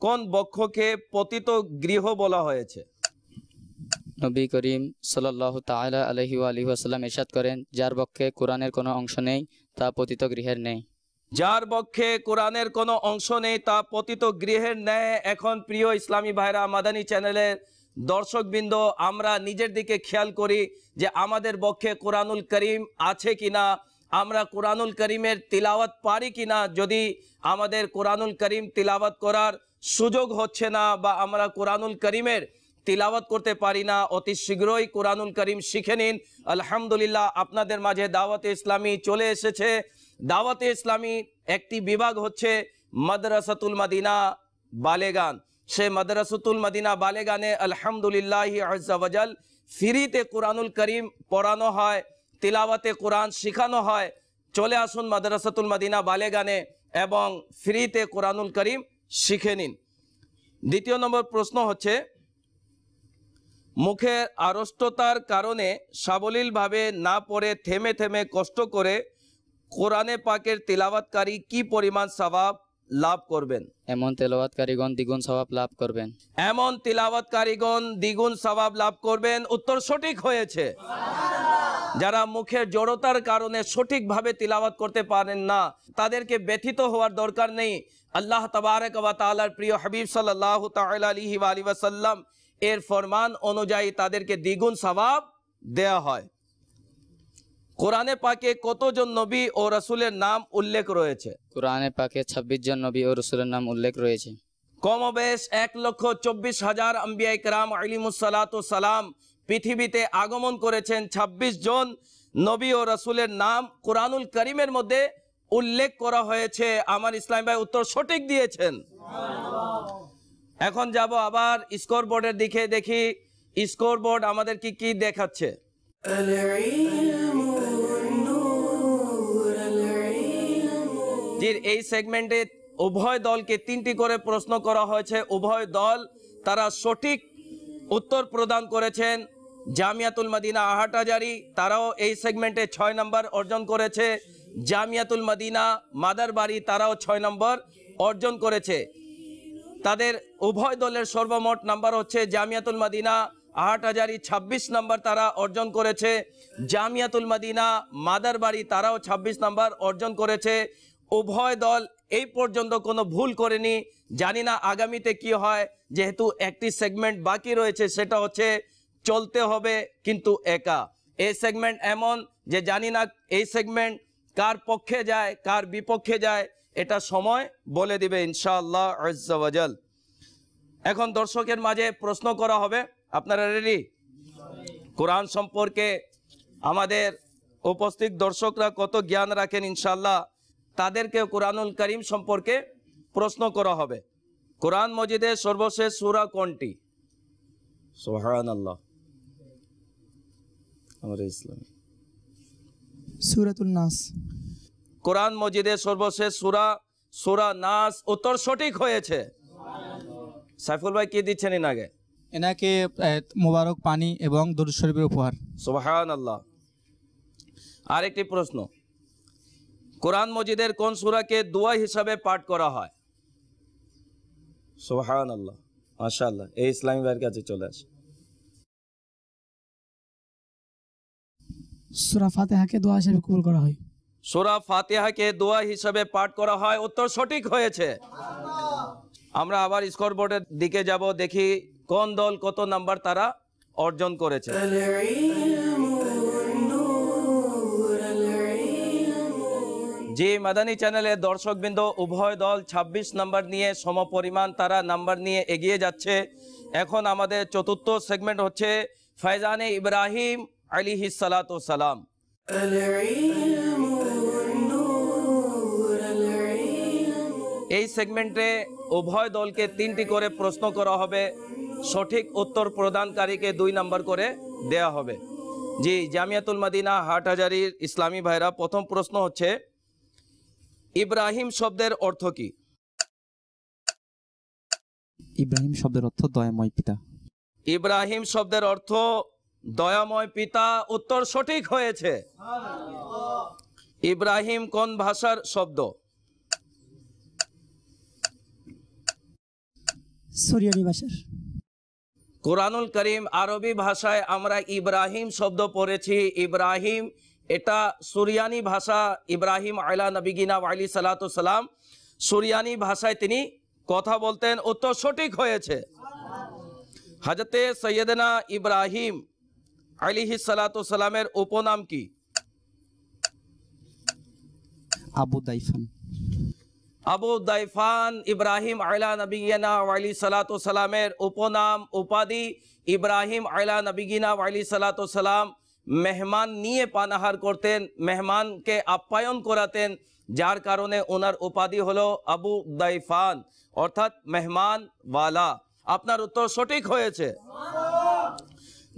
কোন বক্ষকে পতিত গৃহ বলা হয়েছে? নবী করিম সাল্লাল্লাহু তাআলা আলাইহি ওয়াসাল্লাম ইরশাদ করেন, যার বক্ষে কোরআনের কোনো অংশ নেই তা পতিত গৃহের নেই। যার বক্ষে কোরআনের কোনো অংশ নেই তা পতিত গৃহের ন্যায়। এখন প্রিয় ইসলামী ভাইরা, মাদানী চ্যানেলের দর্শকবৃন্দ, আমরা নিজের দিকে খেয়াল করি যে আমাদের বক্ষে কোরআনুল করিম আছে কিনা, আমরা কোরআনুল করিমের তিলাওয়াত পারি কিনা। যদি আমাদের কোরআনুল করিম তিলাওয়াত করার সুযোগ হচ্ছে না বা আমরা কোরআনুল করিমের তিলাওয়াত করতে পারি না, অতি শীঘ্রই কোরআনুল করিম শিখে নিন। আলহামদুলিল্লাহ, আপনাদের মাঝে দাওয়াতে ইসলামী চলে এসেছে। দাওয়াতে ইসলামী একটি বিভাগ হচ্ছে মাদ্রাসাতুল মদিনা বালেগান। সে মাদ্রাসাতুল মদিনা বালেগানে আলহামদুলিল্লাহি আজ্জা ওয়াজাল ফ্রিতে কোরআনুল করিম পড়ানো হয়, তিলাওয়াতে কোরআন শেখানো হয়। চলে আসুন মাদ্রাসাতুল মদিনা বালেগানে এবং ফ্রিতে কোরআনুল করিম শিখে নিন। দ্বিতীয় নম্বর প্রশ্ন হচ্ছে মুখের আড়ষ্টতার কারণে সাবলীলভাবে না পড়ে থেমে থেমে কষ্ট করে কোরআনে পাকের তিলাওয়াতকারী কি পরিমাণ সওয়াব লাভ করবেন? এমন তেলাওয়াতকারীগণ দ্বিগুণ সওয়াব লাভ করবেন। এমন তিলাওয়াতকারীগণ দ্বিগুণ সওয়াব লাভ করবেন। উত্তর সঠিক হয়েছে। যারা মুখের জড়তার কারণে সঠিকভাবে তিলাওয়াত করতে পারেন না, তাদেরকে ব্যথিত হওয়ার দরকার নেই। আল্লাহ তাবারক ওয়া তাআলার প্রিয় হাবিব সাল্লাল্লাহু তাআলা আলাইহি ওয়াসাল্লাম এর ফরমান অনুযায়ী তাদেরকে দ্বিগুণ সওয়াব দেয়া হয়। কোরআনে পাকে কতজন নবী ও রাসূলের নাম উল্লেখ রয়েছে? কোরআনে পাকে 26 জন নবী ও রাসূলের নাম উল্লেখ রয়েছে। কমবেশ 1,24,000 আম্বিয়া ইকরাম আলাইহিমুস সালাতু সালাম পৃথিবীতে আগমন করেছেন। 26 জন নবী ও রাসূলের নাম কোরআনুল কারীমের মধ্যে উল্লেখ করা হয়েছে। আমার ইসলাম ভাই উত্তর সঠিক দিয়েছেন। এখন যাব আবার স্কোর বোর্ডের দিকে, দেখি স্কোর বোর্ড আমাদের কি দেখাচ্ছে। এই সেগমেন্টে উভয় দলকে 3টি করে প্রশ্ন করা হয়েছে। উভয় দল তারা সঠিক উত্তর প্রদান করেছেন। জামিয়াতুল মদিনা হাটহাজারী তারাও এই সেগমেন্টে 6 নম্বর অর্জন করেছে। জামিয়াতুল মদিনা মাদারবাড়ি তারাও 6 নম্বর অর্জন করেছে। তাদের উভয় দলের সর্বমোট নাম্বার হচ্ছে জামিয়াতুল মদিনা হাটহাজারী 26 নম্বর তারা অর্জন করেছে। জামিয়াতুল মদিনা মাদারবাড়ি তারাও 26 নম্বর অর্জন করেছে। উভয় দল এই পর্যন্ত কোনো ভুল করেনি। জানি না আগামীতে কি হয়, যেহেতু একটি সেগমেন্ট বাকি রয়েছে, সেটা হচ্ছে চলতে হবে কিন্তু একা। এই সেগমেন্ট এমন যে জানি না এই সেগমেন্ট কার পক্ষে যায় কার বিপক্ষে যায়, এটা সময় বলে দিবে ইনশাআল্লাহ আজ্জা ওয়াজাল। এখন দর্শকের মাঝে প্রশ্ন করা হবে, আপনারা রেডি? কোরআন সম্পর্কে আমাদের উপস্থিত দর্শকরা কত জ্ঞান রাখেন ইনশাআল্লাহ, তাদেরকে কোরআনুল করিম সম্পর্কে প্রশ্ন করা হবে। কোরআন মজিদের সর্বশেষ সূরা কোনটি? সুবহানাল্লাহ। আমাদের ইসলাম সূরাতুন নাস। কোরআন মজিদের সর্বশেষ সূরা নাস। উত্তর সঠিক হয়েছে। সাইফুল ভাই কি দিচ্ছেন আগে? এনাকে মোবারক পানি এবং দরুদ শরীফের উপহার। সুবহানাল্লাহ। আরেকটি প্রশ্ন, কোরআন মজিদের কোন সূরাকে দোয়া হিসাবে পাঠ করা হয়? সুবহানাল্লাহ, মাশাআল্লাহ। এই ইসলামী ভাইয়ের কাছে চলে আসে। সূরা ফাতিহাকে দোয়া হিসেবে কবুল করা হয়। সূরা ফাতিহাকে দোয়া হিসাবে পাঠ করা হয়। উত্তর সঠিক হয়েছে। আমরা আবার স্কোরবোর্ডের দিকে যাব, দেখি কোন দল কত নাম্বার তারা অর্জন করেছে। জি মাদানী চ্যানেলের দর্শকবৃন্দ, উভয় দল 26 নাম্বার নিয়ে সমপরিমাণ তারা নাম্বার নিয়ে এগিয়ে যাচ্ছে। এখন আমাদের চতুর্থ সেগমেন্ট হচ্ছে ফয়জানে ইব্রাহিম আলাইহিস সালাতু ওয়াস সালাম। এই সেগমেন্টে উভয় দলকে 3টি করে প্রশ্ন করা হবে। সঠিক উত্তর প্রদানকারীকে 2 নাম্বার করে দেয়া হবে। জি জামিয়াতুল মদিনা হাটহাজারীর ইসলামী ভাইরা, প্রথম প্রশ্ন হচ্ছে ইব্রাহিম শব্দের অর্থ কি? ইব্রাহিম শব্দের অর্থ দয়াময় পিতা। ইব্রাহিম শব্দের অর্থ দয়াময় পিতা। উত্তর সঠিক হয়েছে। ইব্রাহিম কোন ভাষার শব্দ? সুরিয়ানি ভাষার। কোরআনুল করিম আরবি ভাষায় আমরা ইব্রাহিম শব্দ পড়েছি। ইব্রাহিম এটা সুরিয়ানি ভাষা। ইব্রাহিম আলা নবিগিনা আলী সালাতু সালাম সুরিয়ানি ভাষায় তিনি কথা বলতেন। উত্তর সঠিক হয়েছে। হযরতে সৈয়দনা ইব্রাহিম আলাইহিস সালাতু সালামের উপনাম কি? আবু দাইফান। আবু দাইফান ইব্রাহিম আলা নবিগিনা আলী সালাতু সালামের উপনাম উপাধি। ইব্রাহিম আলা নবিগিনা আলী সালাতু সালাম মেহমান নিয়ে পানাহার করতেন, মেহমানকে আপ্যায়ন করাতেন, যার কারণে ওনার উপাধি হলো আবু দাইফান, অর্থাৎ মেহমান ওয়ালা। আপনার উত্তর সঠিক হয়েছে।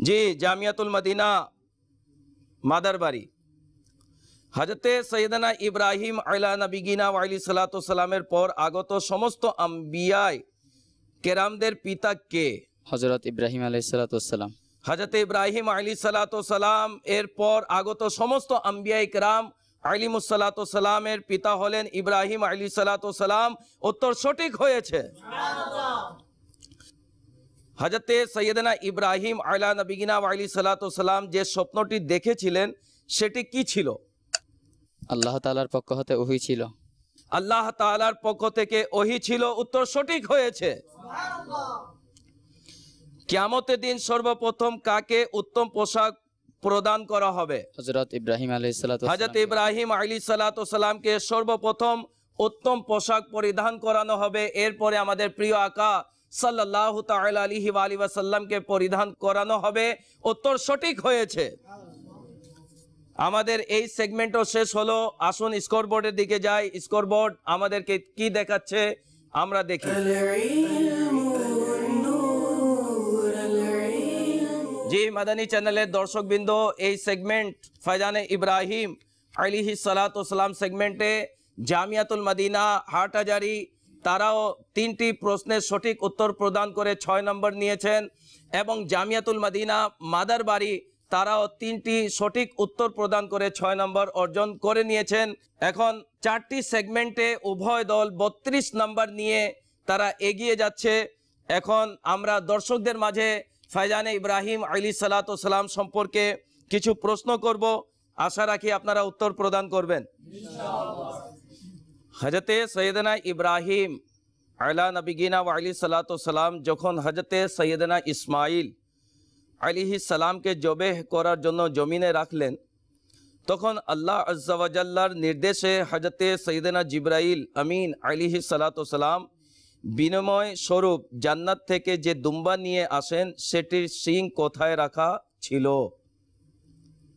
জি জামিয়াতুল মদিনা মাদারবাড়ি। হযরতে সৈয়দনা ইব্রাহিম আলা নবিগিনা আলী সালাতু সালামের পর আগত সমস্ত আম্বিয়ায়ে কেরামদের পিতা কে? হযরত ইব্রাহিম আলাইহিস সালাতু ওয়াস সালাম। হযরত ইব্রাহিম আলাইহিস সালাতু ওয়াস সালাম এর পর আগত সমস্ত আম্বিয়ায়ে কেরাম আলাইহিমুস সালাতু ওয়াস সালামের পিতা হলেন ইব্রাহিম আলাইহিস সালাতু ওয়াস সালাম। উত্তর সঠিক হয়েছে। হযরতে সৈয়দনা ইব্রাহিম আলা নবিগিনা আলী সালাতু ওয়াস সালাম যে স্বপ্নটি দেখেছিলেন সেটি কি ছিল? আল্লাহ তাআলার পক্ষ হতে ওহী ছিল। আল্লাহ তাআলার পক্ষ থেকে ওহী ছিল। উত্তর সঠিক হয়েছে। কিয়ামতের দিন সর্বপ্রথম কাকে উত্তম পোশাক প্রদান করা হবে? হযরত ইব্রাহিম আলাইহিস সালাতু ওয়াস সালাম। হযরত ইব্রাহিম আলাইহিস সালাতু ওয়াস সালামকে সর্বপ্রথম উত্তম পোশাক পরিধান করানো হবে। এরপরে আমাদের প্রিয় আকা সাল্লাল্লাহু তাআলা আলাইহি ওয়া আলিহি ওয়াসাল্লামকে পরিধান করানো হবে। উত্তর সঠিক হয়েছে। আমাদের এই সেগমেন্টও শেষ হলো। আসুন স্কোরবোর্ডের দিকে যাই। স্কোরবোর্ড আমাদেরকে কি দেখাচ্ছে আমরা দেখি। জি মাদানী চ্যানেলের দর্শকবৃন্দ, এই সেগমেন্ট ফয়জানে ইব্রাহিম আলাইহিস সালাতু ওয়াস সালাম সেগমেন্টে জামিয়াতুল মদিনা হাটহাজারী তারাও 3টি প্রশ্নের সঠিক উত্তর প্রদান করে 6 নম্বর নিয়েছেন, এবং জামিয়াতুল মদিনা মাদারবাড়ি তারাও 3টি সঠিক উত্তর প্রদান করে 6 নম্বর অর্জন করে নিয়েছেন। এখন 4টি সেগমেন্টে উভয় দল 32 নম্বর নিয়ে তারা এগিয়ে যাচ্ছে। এখন আমরা দর্শকদের মাঝে ফাইজানে ইব্রাহিম আলাইহিসসালাম সম্পর্কে কিছু প্রশ্ন করব, আশা রাখি আপনারা উত্তর প্রদান করবেন ইনশাআল্লাহ। হযরতে সৈয়দনা ইব্রাহিম আলা নবিগিনা ওয়া আলাইহিসসালাম যখন হযরতে সৈয়দনা ইসমাইল আলাইহিসসালামকে জবেহ করার জন্য জমিনে রাখলেন, তখন আল্লাহ আজ্জা ওয়া জাল্লার নির্দেশে হযরতে সৈয়দনা জিবরাইল আমিন আলাইহিসসালাম বিনিময় স্বরূপ জান্নাত থেকে যে দুম্বা নিয়ে আসেন সেটির শিং কোথায় রাখা ছিল?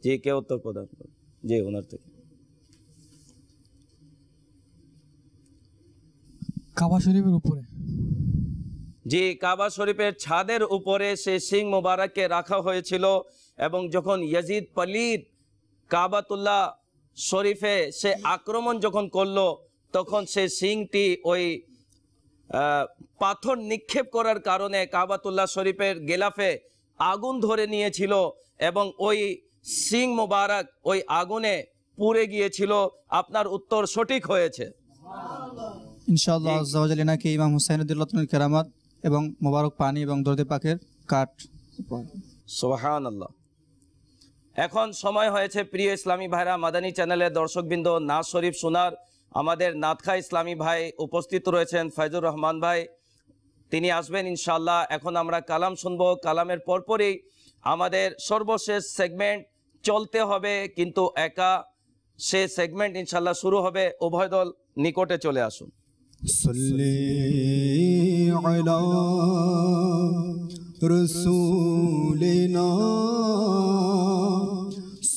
যে কে উত্তর প্রদান করবে? যে ওনার থেকে। কাবা শরীফের উপরে। যে কাবা শরীফের ছাদের উপরে সে সিং মুবারককে রাখা হয়েছিল, এবং যখন ইয়াজিদ পলিদ কাবাতুল্লাহ শরীফে সে আক্রমণ যখন করলো, তখন সে সিংটি ওই পাথর নিক্ষেপ করার কারণে কাবাতুল্লাহ শরীফের গেলাফে আগুন ধরে নিয়েছিল, এবং ওই সিং মুবারক ওই আগুনে পুড়ে গিয়েছিল। আপনার উত্তর সঠিক হয়েছে ইনশাআল্লাহ আজ্জা ওয়া জাল এনাকে ইমাম হুসাইন রাদিয়াল্লাহু কেরামাত এবং মোবারক পানি এবং দরদে পাকের কাঠ। সুবহানাল্লাহ। এখন সময় হয়েছে প্রিয় ইসলামী ভাইরা, মাদানী চ্যানেলের দর্শকবৃন্দ, নাজ শরীফ শোনার। আমাদের নাতখা ইসলামী ভাই উপস্থিত রয়েছেন, ফাইজুর রহমান ভাই, তিনি আসবেন ইনশাআল্লাহ। এখন আমরা কালাম শুনবো। কালামের পরপরই আমাদের সর্বশেষ সেগমেন্ট চলতে হবে, কিন্তু একা সে সেগমেন্ট ইনশাআল্লাহ শুরু হবে। উভয় দল নিকটে চলে আসুন। সল্লি আলা রাসূলিনা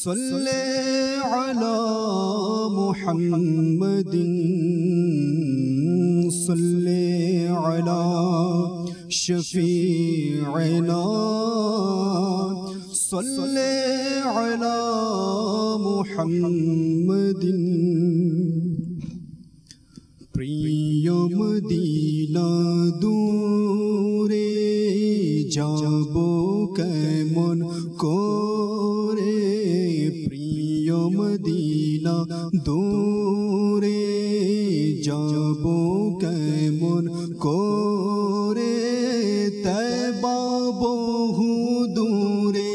সল্লি আলা মুহাম্মাদিন সল্লি আলা শফিঈনা সল্লি আলা মুহাম্মাদিন। প্রিয় মদিনা দূরে যাব কেমন করে, প্রিয় মদিনা দূরে যাব কেমন করে, তয়বা বহু দূরে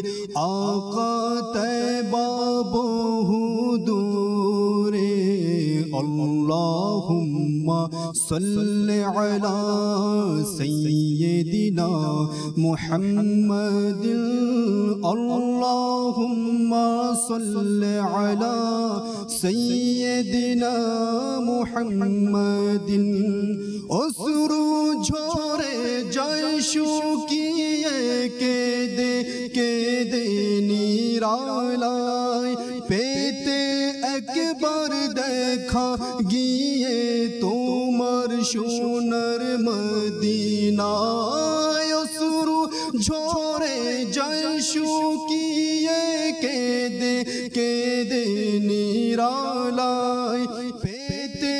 আকা তয়বা বহু দূরে। আল্লাহুম্মা সাল্লি আলা সাইয়্যিদিনা মুহাম্মাদিন আল্লাহুম্মা সাল্লি আলা সাইয়্যিদিনা মুহাম্মাদিন। অশ্রু ঝরে যায় শুকিয়ে কেঁদে কেঁদে নিরালায়, পেতে একবার দেখা গিয়ে তোমার সোনার মদিনায়। অশ্রু ঝরে যায় শুকিয়ে কেঁদে কেঁদে নিরালায়, পেতে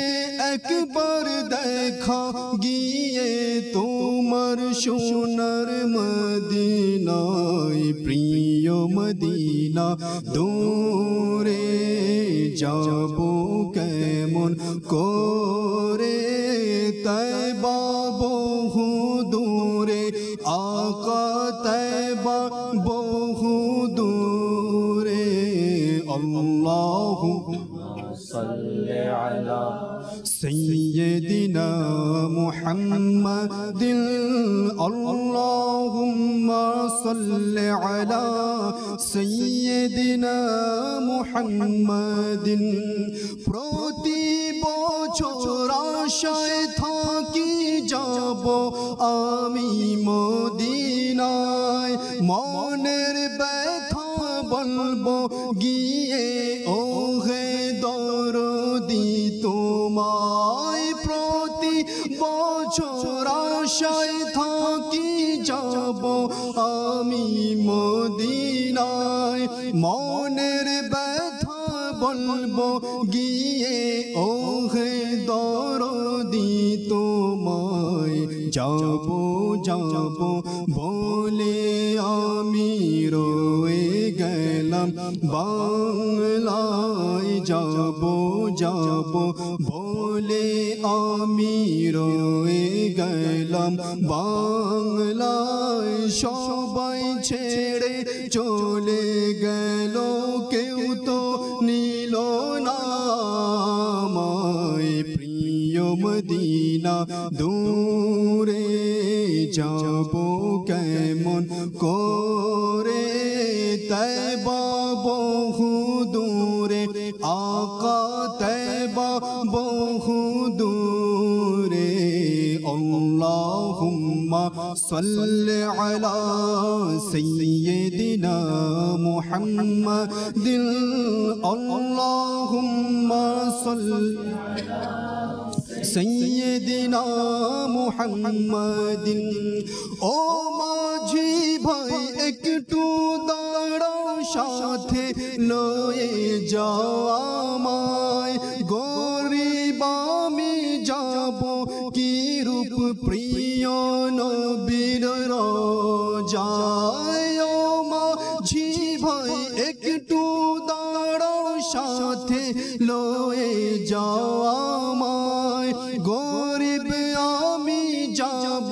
একবার দেখা গিয়ে তোমার সোনার মদিনায়। প্রিয় মদিনা দূরে যাব কেমন করে, তয়বা বহু দূরে আকা তয়বা বহু দূরে। আল্লাহুম্মা সাল্লি আলা সাইয়্যিদিনা মুহাম্মাদিন আল্লাহুম্মা সাল্লি আলা সাইয়্যিদিনা মুহাম্মাদিন। প্রতি বছর আশায় থাকি যাব আমি মদিনায়, মনের ব্যথা বলবো গিয়ে ও হে দরদি তোমায়। প্রতি বছর আশায় থাকি যাব আমি মদিনায়, মনের ব্যথা বলবো গিয়ে ও হে দরদি তোমায়। যাব যাব বলে আমি রয়ে গেলাম বাংলায়, যাব যাব বলে আমি রয়ে গেলাম বাংলায় সবাই ছেড়ে চলে গেল কেউ তো নিল না আমায় প্রিয় মদিনা দূরে যাব কেমন করে তয়বা বহু দূরে আকা তয়বা বহু দূরে আল্লাহুম্মা সাল্লি আলা সাইয়্যিদিনা মুহাম্মাদিন আল্লাহুম্মা সাল্লি সৈয়দিনা মুহাম্মাদিন ও মাঝি ভাই একটু দাঁড়াও সাথে লয়ে যাও আমায় গরিব আমি যাব কি রূপ প্রিয় নবীর রোজায় ও মাঝি ভাই একটু দাঁড়াও সাথে লয়ে যাও আমায় গরিব আমি যাব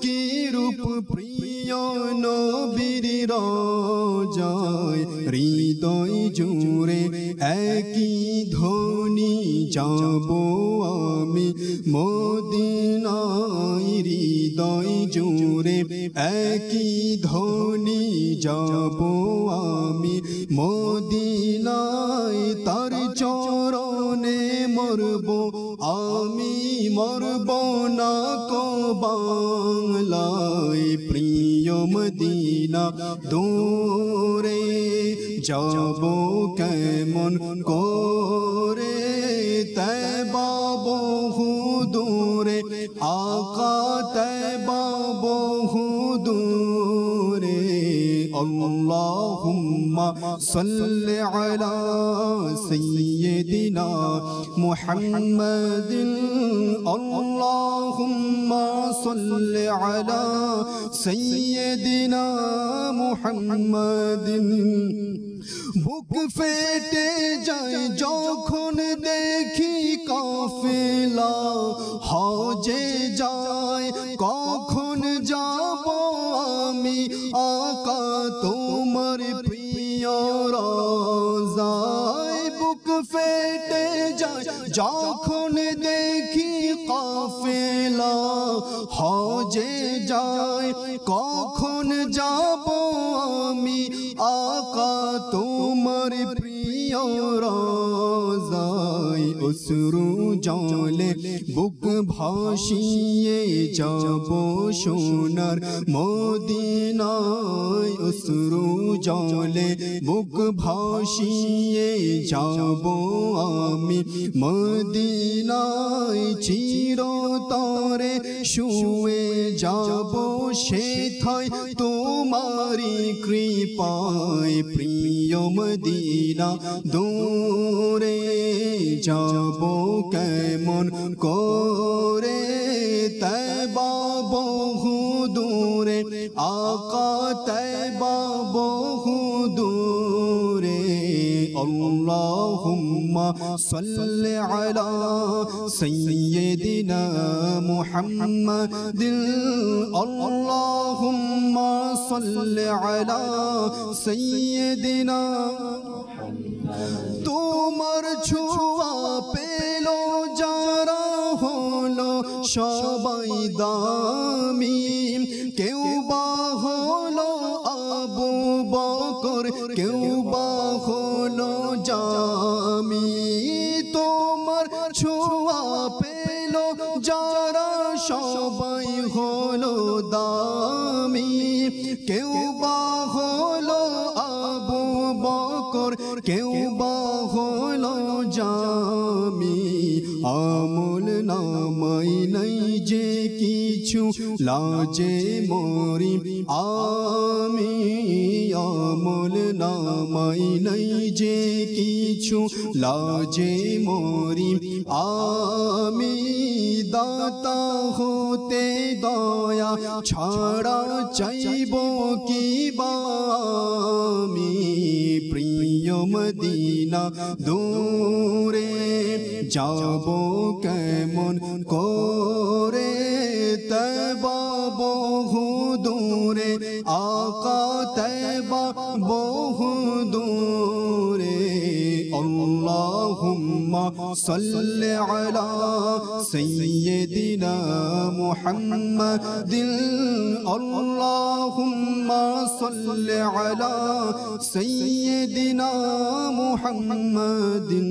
কি রূপ প্রিয় নবীর রোজায় হৃদয় জুড়ে একই ধ্বনি যাব আমি মদিনায় হৃদয় জুড়ে একই ধ্বনি যাব আমি মদিনায় তার চরণে মরব আমি মরব না কো বাংলায় প্রিয় মদিনা দূরে যাব কেমন করে তয়বা বহু দূরে আকা তয়বা বহু দূরে আল্লাহুম্মা সাল্লি আলা সাইয়্যিদিনা মুহাম্মাদিন আল্লাহুম্মা সাল্লি আলা সাইয়্যিদিনা মুহাম্মাদিন বুক ফেটে যায় যখন দেখি কাফেলা হজে যায় কখন যাব আমি আকা তোমার প্রিয় রোজায় বুক ফেটে যায় যখন দেখি কাফেলা হজে যায় কখন যাব আমি আকা তোমার প্রিয় রোজায় অশ্রু জলে বুক ভাসিয়ে যাব সোনার মদিনায় অশ্রু জলে বুক ভাসিয়ে যাব আমি মদিনায় চিরতরে শুয়ে যাব সেথায় তোমারি কৃপায় প্রিয় মদিনা দূরে যাব কেমন করে তয়বা বহু দূরে আকা তয়বা বহু দূরে আল্লাহুম্মা সাল্লি আলা সাইয়্যিদিনা মুহাম্মাদিন আল্লাহুম্মা সাল্লি আলা সাইয়্যিদিনা তোমার ছোঁয়া পেল যারা হলো সবাই দামি কেউ বা হলো আবু বকর কেউ বা হলো জামি তোমার ছোঁয়া পেল যারা সবাই হলো দামি কেউ বা হলো আবু বকর কেউ বা হলো জামি আমল নামাই নাই যে কিছু লাজে মরি আমি আমল নামাই নাই যে কিছু লাজে মরি আমি দাতা হতে দয়া ছাড়া চাইব কি বা আমি প্রিয় প্রিয় মদিনা দূরে যাব কেমন করে তবা বহু দূরে আকা তবা বহু দূরে আল্লাহুম্মা সাল্লি আলা সাইয়্যিদিনা মুহাম্মাদিন আল্লাহুম্মা সাল্লি আলা সাইয়্যিদিনা মুহাম্মাদিন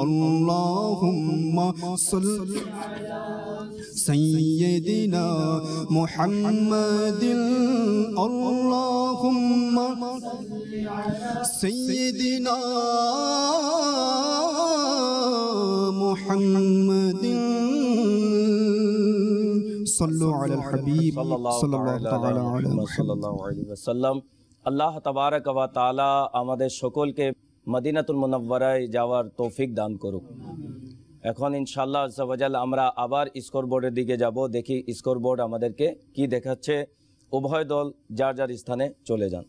আল্লাহুম্মা সাল্লি سيدنا محمد اللهم سيدنا محمد صلوا على الحبيب صلى الله تعالى على محمد वसल्लम। আল্লাহ তাবারক ওয়া তাআলা আমাদের সকলকে মদিনাতুল মুনাওয়ারায় যাওয়ার তৌফিক দান করুক। এখন ইনশাআল্লাহ আজ্জা ওয়া জাল আমরা আবার স্কোর বোর্ডের দিকে যাব, দেখি স্কোর বোর্ড আমাদেরকে কি দেখাচ্ছে। উভয় দল যার যার স্থানে চলে যান।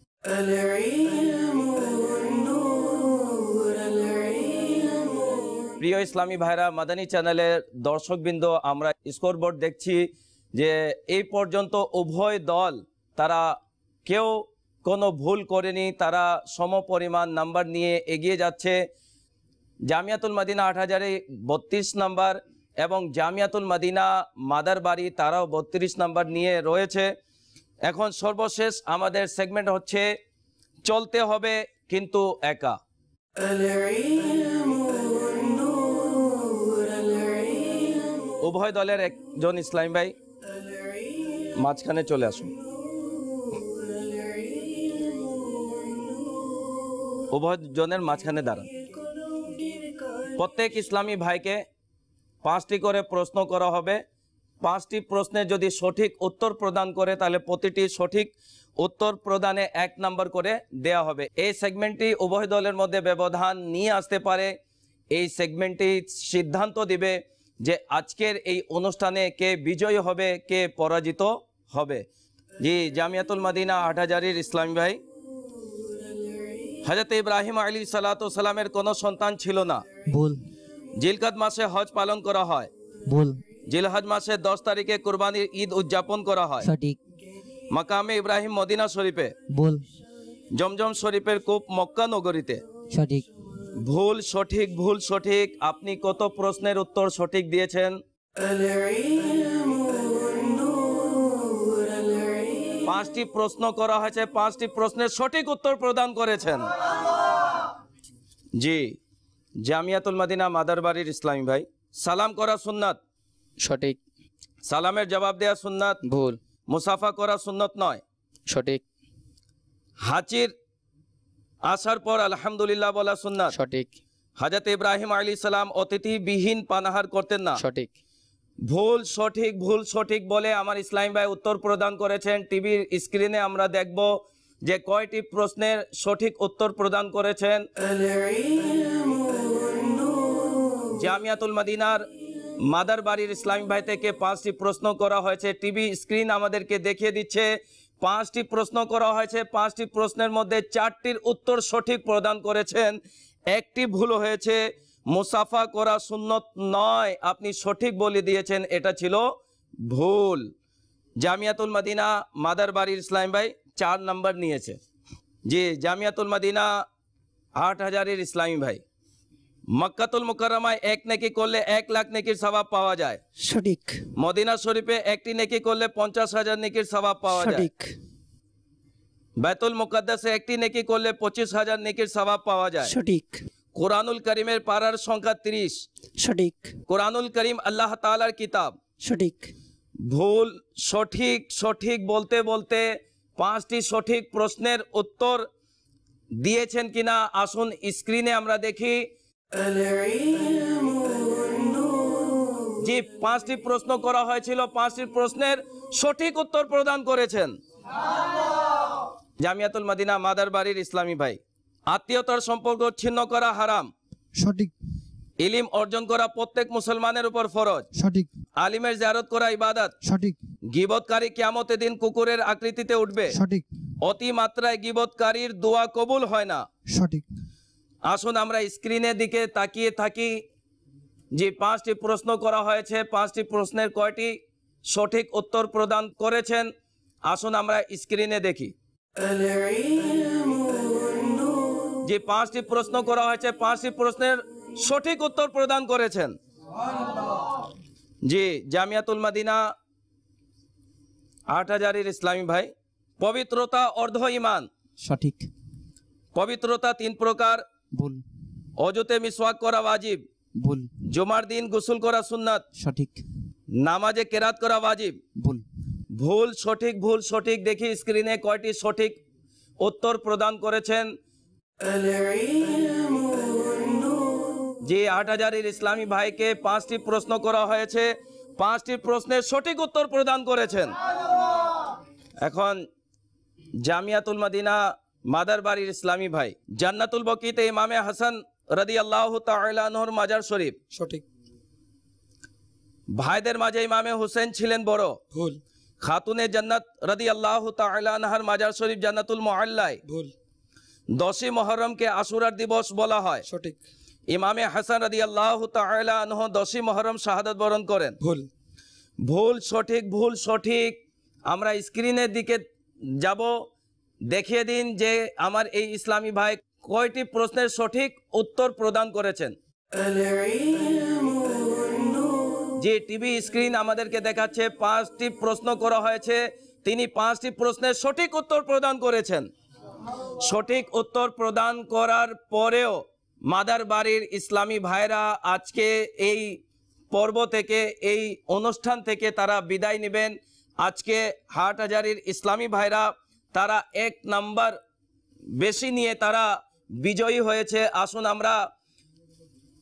প্রিয় ইসলামী ভাইরা, মাদানী চ্যানেলের দর্শকবৃন্দ, আমরা স্কোর বোর্ড দেখছি যে এই পর্যন্ত উভয় দল তারা কেউ কোনো ভুল করেনি, তারা সমপরিমাণ নাম্বার নিয়ে এগিয়ে যাচ্ছে। জামিয়াতুল মদিনা 8000-এ 32 নাম্বার এবং জামিয়াতুল মদিনা মাদারবাড়ি তারাও 32 নাম্বার নিয়ে রয়েছে। এখন সর্বশেষ আমাদের সেগমেন্ট হচ্ছে চলতে হবে কিন্তু একা। উভয় দলের একজন ইসলাম ভাই মাঝখানে চলে আসুন। উভয় জনের মাঝখানে দাঁড়ান। প্রত্যেক ইসলামী ভাইকে 5টি করে প্রশ্ন করা হবে। 5টি প্রশ্নে যদি সঠিক উত্তর প্রদান করে তাহলে প্রতিটি সঠিক উত্তর প্রদানে 1 নাম্বার করে দেয়া হবে। এই সেগমেন্টটি উভয় দলের মধ্যে ব্যবধান নিয়ে আসতে পারে। এই সেগমেন্টটি সিদ্ধান্ত দিবে যে আজকের এই অনুষ্ঠানে কে বিজয়ী হবে, কে পরাজিত হবে। জি, জামিয়াতুল মদিনা 8000-এর ইসলামী ভাই। হযরত ইব্রাহিম আলাইহিসসালামের কোনো সন্তান ছিল না। ভুল। জিলকাদ মাসে হজ পালন করা হয়। ভুল। জিলহজ মাসে 10 তারিখে কুরবানির ঈদ উদযাপন করা হয়। সঠিক। মাকামে ইব্রাহিম মদিনা শরীফে। ভুল। জমজম শরীফের কূপ মক্কা নগরীতে। সঠিক। ভুল সঠিক ভুল সঠিক। আপনি কত প্রশ্নের উত্তর সঠিক দিয়েছেন? 5টি প্রশ্ন করা হয়েছে, 5টি প্রশ্নের সঠিক উত্তর প্রদান করেছেন। জি, জামিয়াতুল মদিনা মাদারবাড়ির ইসলামী ভাই। সালাম করা সুন্নাত। সঠিক। সালামের জবাব দেয়া সুন্নাত। ভুল। মুসাফা করা সুন্নত নয়। সঠিক। হাজির আসার পর আলহামদুলিল্লাহ বলা সুন্নাত। সঠিক। হযরত ইব্রাহিম আলাইহিস সালাম অতিথিবিহীন পানাহার করতেন না। সঠিক। ভুল সঠিক ভুল সঠিক বলে আমার ইসলাম ভাই উত্তর প্রদান করেছেন। টিভির স্ক্রিনে আমরা দেখব যে কয়টি প্রশ্নের সঠিক উত্তর প্রদান করেছেন। জামিয়াতুল মদিনার মাদারবাড়ির ইসলামী ভাই থেকে 5টি প্রশ্ন করা হয়েছে। টিভি স্ক্রিন আমাদেরকে দেখিয়ে দিচ্ছে 5টি প্রশ্ন করা হয়েছে। 5টি প্রশ্নের মধ্যে 4টির উত্তর সঠিক প্রদান করেছেন, 1টি ভুল হয়েছে। মুসাফা করা সুন্নত নয়, আপনি সঠিক বলে দিয়েছেন, এটা ছিল ভুল। জামিয়াতুল মদিনা মাদারবাড়ির ইসলাম ভাই 4 নাম্বার নিয়েছে। জি, জামিয়াতুল মদিনা 8000-এর ইসলামী ভাই। মক্কাতুল মুকাররমায় 1 নেকি করলে 1 লাখ নেকির সওয়াব পাওয়া যায়। সঠিক। মদিনা শরীফে 1টি নেকি করলে 50,000 নেকির সওয়াব পাওয়া যায়। সঠিক। বাইতুল মুকাদ্দাসে 1টি নেকি করলে 25,000 নেকির সওয়াব পাওয়া যায়। সঠিক। কোরআনুল কারীমের পারার সংখ্যা 30। সঠিক। কোরআনুল কারীম আল্লাহ তাআলার কিতাব। সঠিক। ভুল সঠিক সঠিক বলতে বলতে 5টি সঠিক প্রশ্নের উত্তর দিয়েছেন কিনা আসুন স্ক্রিনে আমরা দেখি। জি, 5টি প্রশ্ন করা হয়েছিল, 5টি প্রশ্নের সঠিক উত্তর প্রদান করেছেন। জামিয়াতুল মদিনা মাদারবাড়ির ইসলামী ভাই। আত্মীয়তার সম্পর্ক ছিন্ন করা হারাম। সঠিক। ইলম অর্জন করা প্রত্যেক মুসলমানের উপর ফরজ। সঠিক। আলিমের জিয়ারত করা ইবাদত। সঠিক। গীবতকারী কিয়ামতের দিন কুকুরের আকৃতিতে উঠবে। সঠিক। অতি মাত্রায় গীবতকারীর দোয়া কবুল হয় না। সঠিক। আসুন আমরা স্ক্রিনের দিকে তাকিয়ে থাকি যে 5টি প্রশ্ন করা হয়েছে, 5টি প্রশ্নের কয়টি সঠিক উত্তর প্রদান করেছেন আসুন আমরা স্ক্রিনে দেখি। যে 5টি প্রশ্ন করা হয়েছে 5টি প্রশ্নের সঠিক উত্তর প্রদান করেছেন জি জামিয়াতুল মদিনা 8000 ইসলামী ভাই। পবিত্রতা অর্ধ ঈমান, সঠিক। পবিত্রতা 3 প্রকার, ভুল। অজুতে মিসওয়াক করা ওয়াজিব, ভুল। জুমার দিন গোসল করা সুন্নাত, সঠিক। নামাজে কেরাত করা ওয়াজিব, ভুল। ভুল সঠিক ভুল সঠিক দেখি স্ক্রিনে কয়টি সঠিক উত্তর প্রদান করেছেন। যে 8000 ইসলামী ভাইকে 5টি প্রশ্ন করা হয়েছে, 5টি প্রশ্নের সঠিক উত্তর প্রদান করেছেন। এখন জামিয়াতুল মদিনা মাদারবাড়ির ইসলামী ভাই, জান্নাতুল বকিতে ইমামে হাসান রাদিয়াল্লাহু তাআলা আনহুর মাজার শরীফ, সঠিক। ভাইদের মাঝে ইমামে হুসেন ছিলেন বড়, ভুল। খাতুনে জান্নাত রাদিয়াল্লাহু তাআলা আনহার মাজার শরীফ জান্নাতুল মুআল্লায়, ভুল। 10ই মুহররমকে আশুরার দিবস বলা হয়, সঠিক। ইমামে হাসান রাদিয়াল্লাহু তাআলা আনহু 10ই মুহররম শাহাদাত বরণ করেন, ভুল। ভুল সঠিক ভুল সঠিক। আমরা স্ক্রিনের দিকে যাব, দেখিয়ে দিন যে আমার এই ইসলামী ভাই কয়টি প্রশ্নের সঠিক উত্তর প্রদান করেছেন। যে টিভি স্ক্রিন আমাদেরকে দেখাচ্ছে 5টি প্রশ্ন করা হয়েছে, তিনি 5টি প্রশ্নের সঠিক উত্তর প্রদান করেছেন। সঠিক উত্তর প্রদান করার পরেও মাদার বাড়ির ইসলামী ভাইরা আজকে এই পর্ব থেকে এই অনুষ্ঠান থেকে তারা বিদায় নেবেন। আজকে হাটহাজারীর ইসলামী ভাইরা তারা 1 নাম্বার বেশি নিয়ে তারা বিজয়ী হয়েছে। আসুন আমরা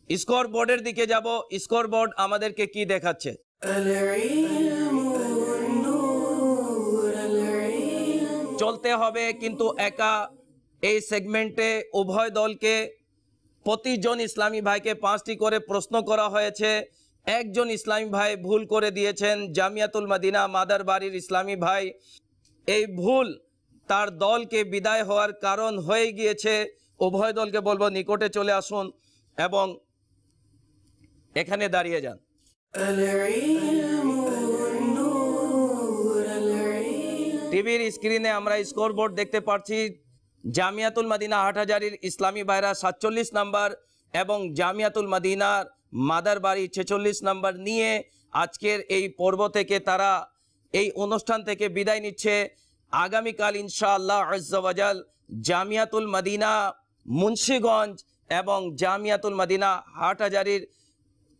স্কোর বোর্ডের দিকে যাব। স্কোর বোর্ড আমাদেরকে কি দেখাচ্ছে? চলতে হবে কিন্তু একা। এই সেগমেন্টে উভয় দলকে প্রতিজন ইসলামী ভাইকে 5টি করে প্রশ্ন করা হয়েছে। একজন ইসলামী ভাই ভুল করে দিয়েছেন, জামিয়াতুল মদিনা মাদার বাড়ির ইসলামী ভাই। এই ভুল তার দলকে বিদায় হওয়ার কারণ হয়ে গিয়েছে। উভয় দলকে বলবো নিকটে চলে আসুন এবং এখানে দাঁড়িয়ে যান। টিভির স্ক্রিনে আমরা স্কোর বোর্ড দেখতে পাচ্ছি। জামিয়াতুল মদিনা হাটহাজারীর ইসলামী ভাইরা 47 নাম্বার এবং জামিয়াতুল মদিনার মাদার বাড়ি 46 নাম্বার নিয়ে আজকের এই পর্ব থেকে তারা এই অনুষ্ঠান থেকে বিদায় নিচ্ছে। আগামীকাল ইনশাআল্লাহ আজ্জা ওয়াজাল জামিয়াতুল মদিনা মুন্সিগঞ্জ এবং জামিয়াতুল মদিনা হাটহাজারীর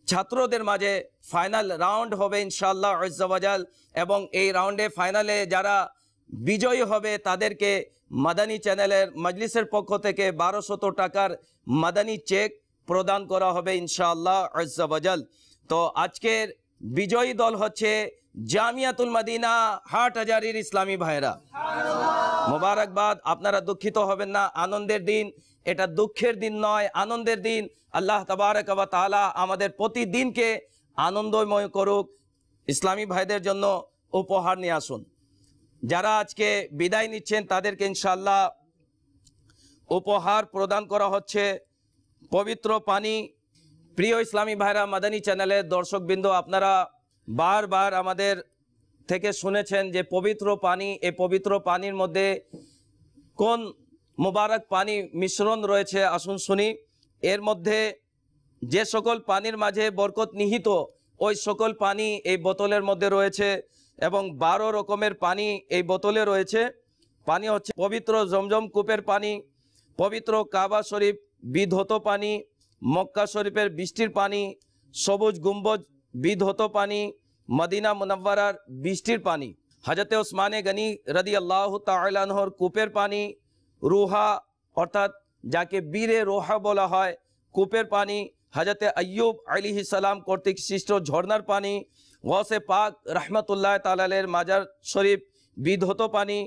ছাত্রদের মাঝে ফাইনাল রাউন্ড হবে ইনশাআল্লাহ আজ্জা ওয়াজাল। এবং এই রাউন্ডে ফাইনালে যারা বিজয়ী হবে তাদেরকে মাদানী চ্যানেলের মজলিসের পক্ষ থেকে 1200 টাকার মাদানী চেক প্রদান করা হবে ইনশাআল্লাহ আজ্জা ওয়াজাল। তো আজকের বিজয়ী দল হচ্ছে জামিয়াতুল মদিনা হাটহাজারীর ইসলামী ভাইরা। মোবারকবাদ। আপনারা দুঃখিত হবেন না, আনন্দের দিন। এটা দুঃখের দিন নয়, আনন্দের দিন। আল্লাহ তাবারক ওয়া তাআলা আমাদের প্রতিদিনকে আনন্দময় করুক। ইসলামী ভাইদের জন্য উপহার নিয়ে আসুন। যারা আজকে বিদায় নিচ্ছেন তাদেরকে ইনশাআল্লাহ উপহার প্রদান করা হচ্ছে পবিত্র পানি। প্রিয় ইসলামী ভাইরা, মাদানী চ্যানেলের দর্শকবৃন্দ, আপনারা বারবার আমাদের থেকে শুনেছেন যে পবিত্র পানি, এই পবিত্র পানির মধ্যে কোন মুবারক পানি মিশ্রণ রয়েছে আসুন শুনি। এর মধ্যে যে সকল পানির মাঝে বরকত নিহিত ওই সকল পানি এই বোতলের মধ্যে রয়েছে এবং 12 রকমের পানি এই বোতলে রয়েছে। পানি হচ্ছে পবিত্র জমজম কূপের পানি, পবিত্র কাবা শরীফ বিধৌত পানি, মক্কা শরীফের বৃষ্টির পানি, সবুজ গুম্বজ বিধৌত পানি, মদিনা মুনাওয়ারার বৃষ্টির পানি, হজরতে ওসমানে গনি রাদিয়াল্লাহু তাআলা আনহুর কূপের পানি, রুহা অর্থাৎ যাকে বীরে রোহা বলা হয় কূপের পানি, হজরতে আইয়ুব আলাইহিস সালাম কর্তৃক সৃষ্ট ঝর্ণার পানি, গৌসে পাক রহমতুল্লাহ তাআলা আলাইহির মাজার শরীফ বিধৌত পানি,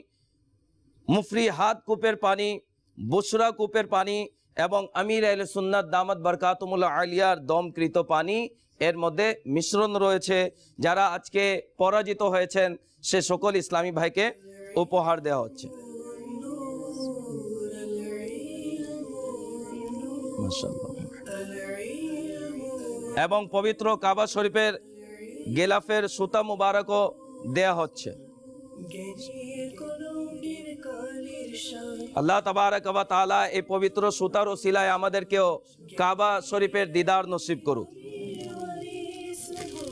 মুফরি হাত কূপের পানি, বুশরা কূপের পানি এবং আমির আহলে সুন্নাত দামাত বরকাতুমুল্লাহ আলিয়ার দমকৃত পানি এর মধ্যে মিশ্রণ রয়েছে। যারা আজকে পরাজিত হয়েছেন সে সকল ইসলামী ভাইকে উপহার দেওয়া হচ্ছে। মাশাআল্লাহ। এবং পবিত্র কাবা শরীফের গেলাফের সুতা মুবারকও দেয়া হচ্ছে। আল্লাহ তাবারক ওয়া তাআলা এই পবিত্র সুতার ওসিলায় আমাদেরকেও কাবা শরীফের দিদার নসিব করুক।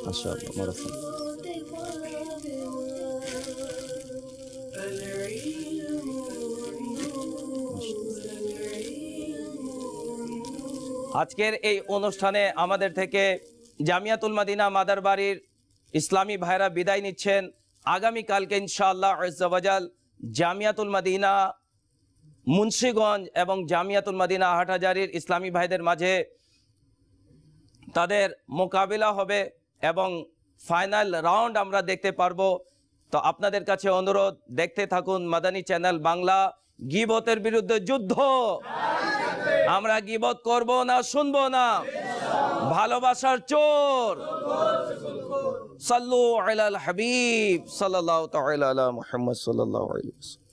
মাশাআল্লাহ মাশাআল্লাহ। আজকের এই অনুষ্ঠানে আমাদের থেকে জামিয়াতুল মদিনা মাদার বাড়ির ইসলামী ভাইরা বিদায় নিচ্ছেন। আগামীকালকে ইনশাআল্লাহ আজ্জা ওয়া জাল জামিয়াতুল মদিনা মুন্সিগঞ্জ এবং জামিয়াতুল মদিনা হাটহাজারীর ইসলামী ভাইদের মাঝে তাদের মোকাবিলা হবে এবং ফাইনাল রাউন্ড আমরা দেখতে পারবো। তো আপনাদের কাছে অনুরোধ, দেখতে থাকুন মাদানী চ্যানেল বাংলা। গীবতের বিরুদ্ধে যুদ্ধ, আমরা গীবত করব না, শুনবো না। ভালোবাসার চোর। সাল্লু আলাল হাবিব সাল্লাল্লাহু তাআলা আলা মুহাম্মদ সাল্লাল্লাহু আলাইহি ওয়াসাল্লাম।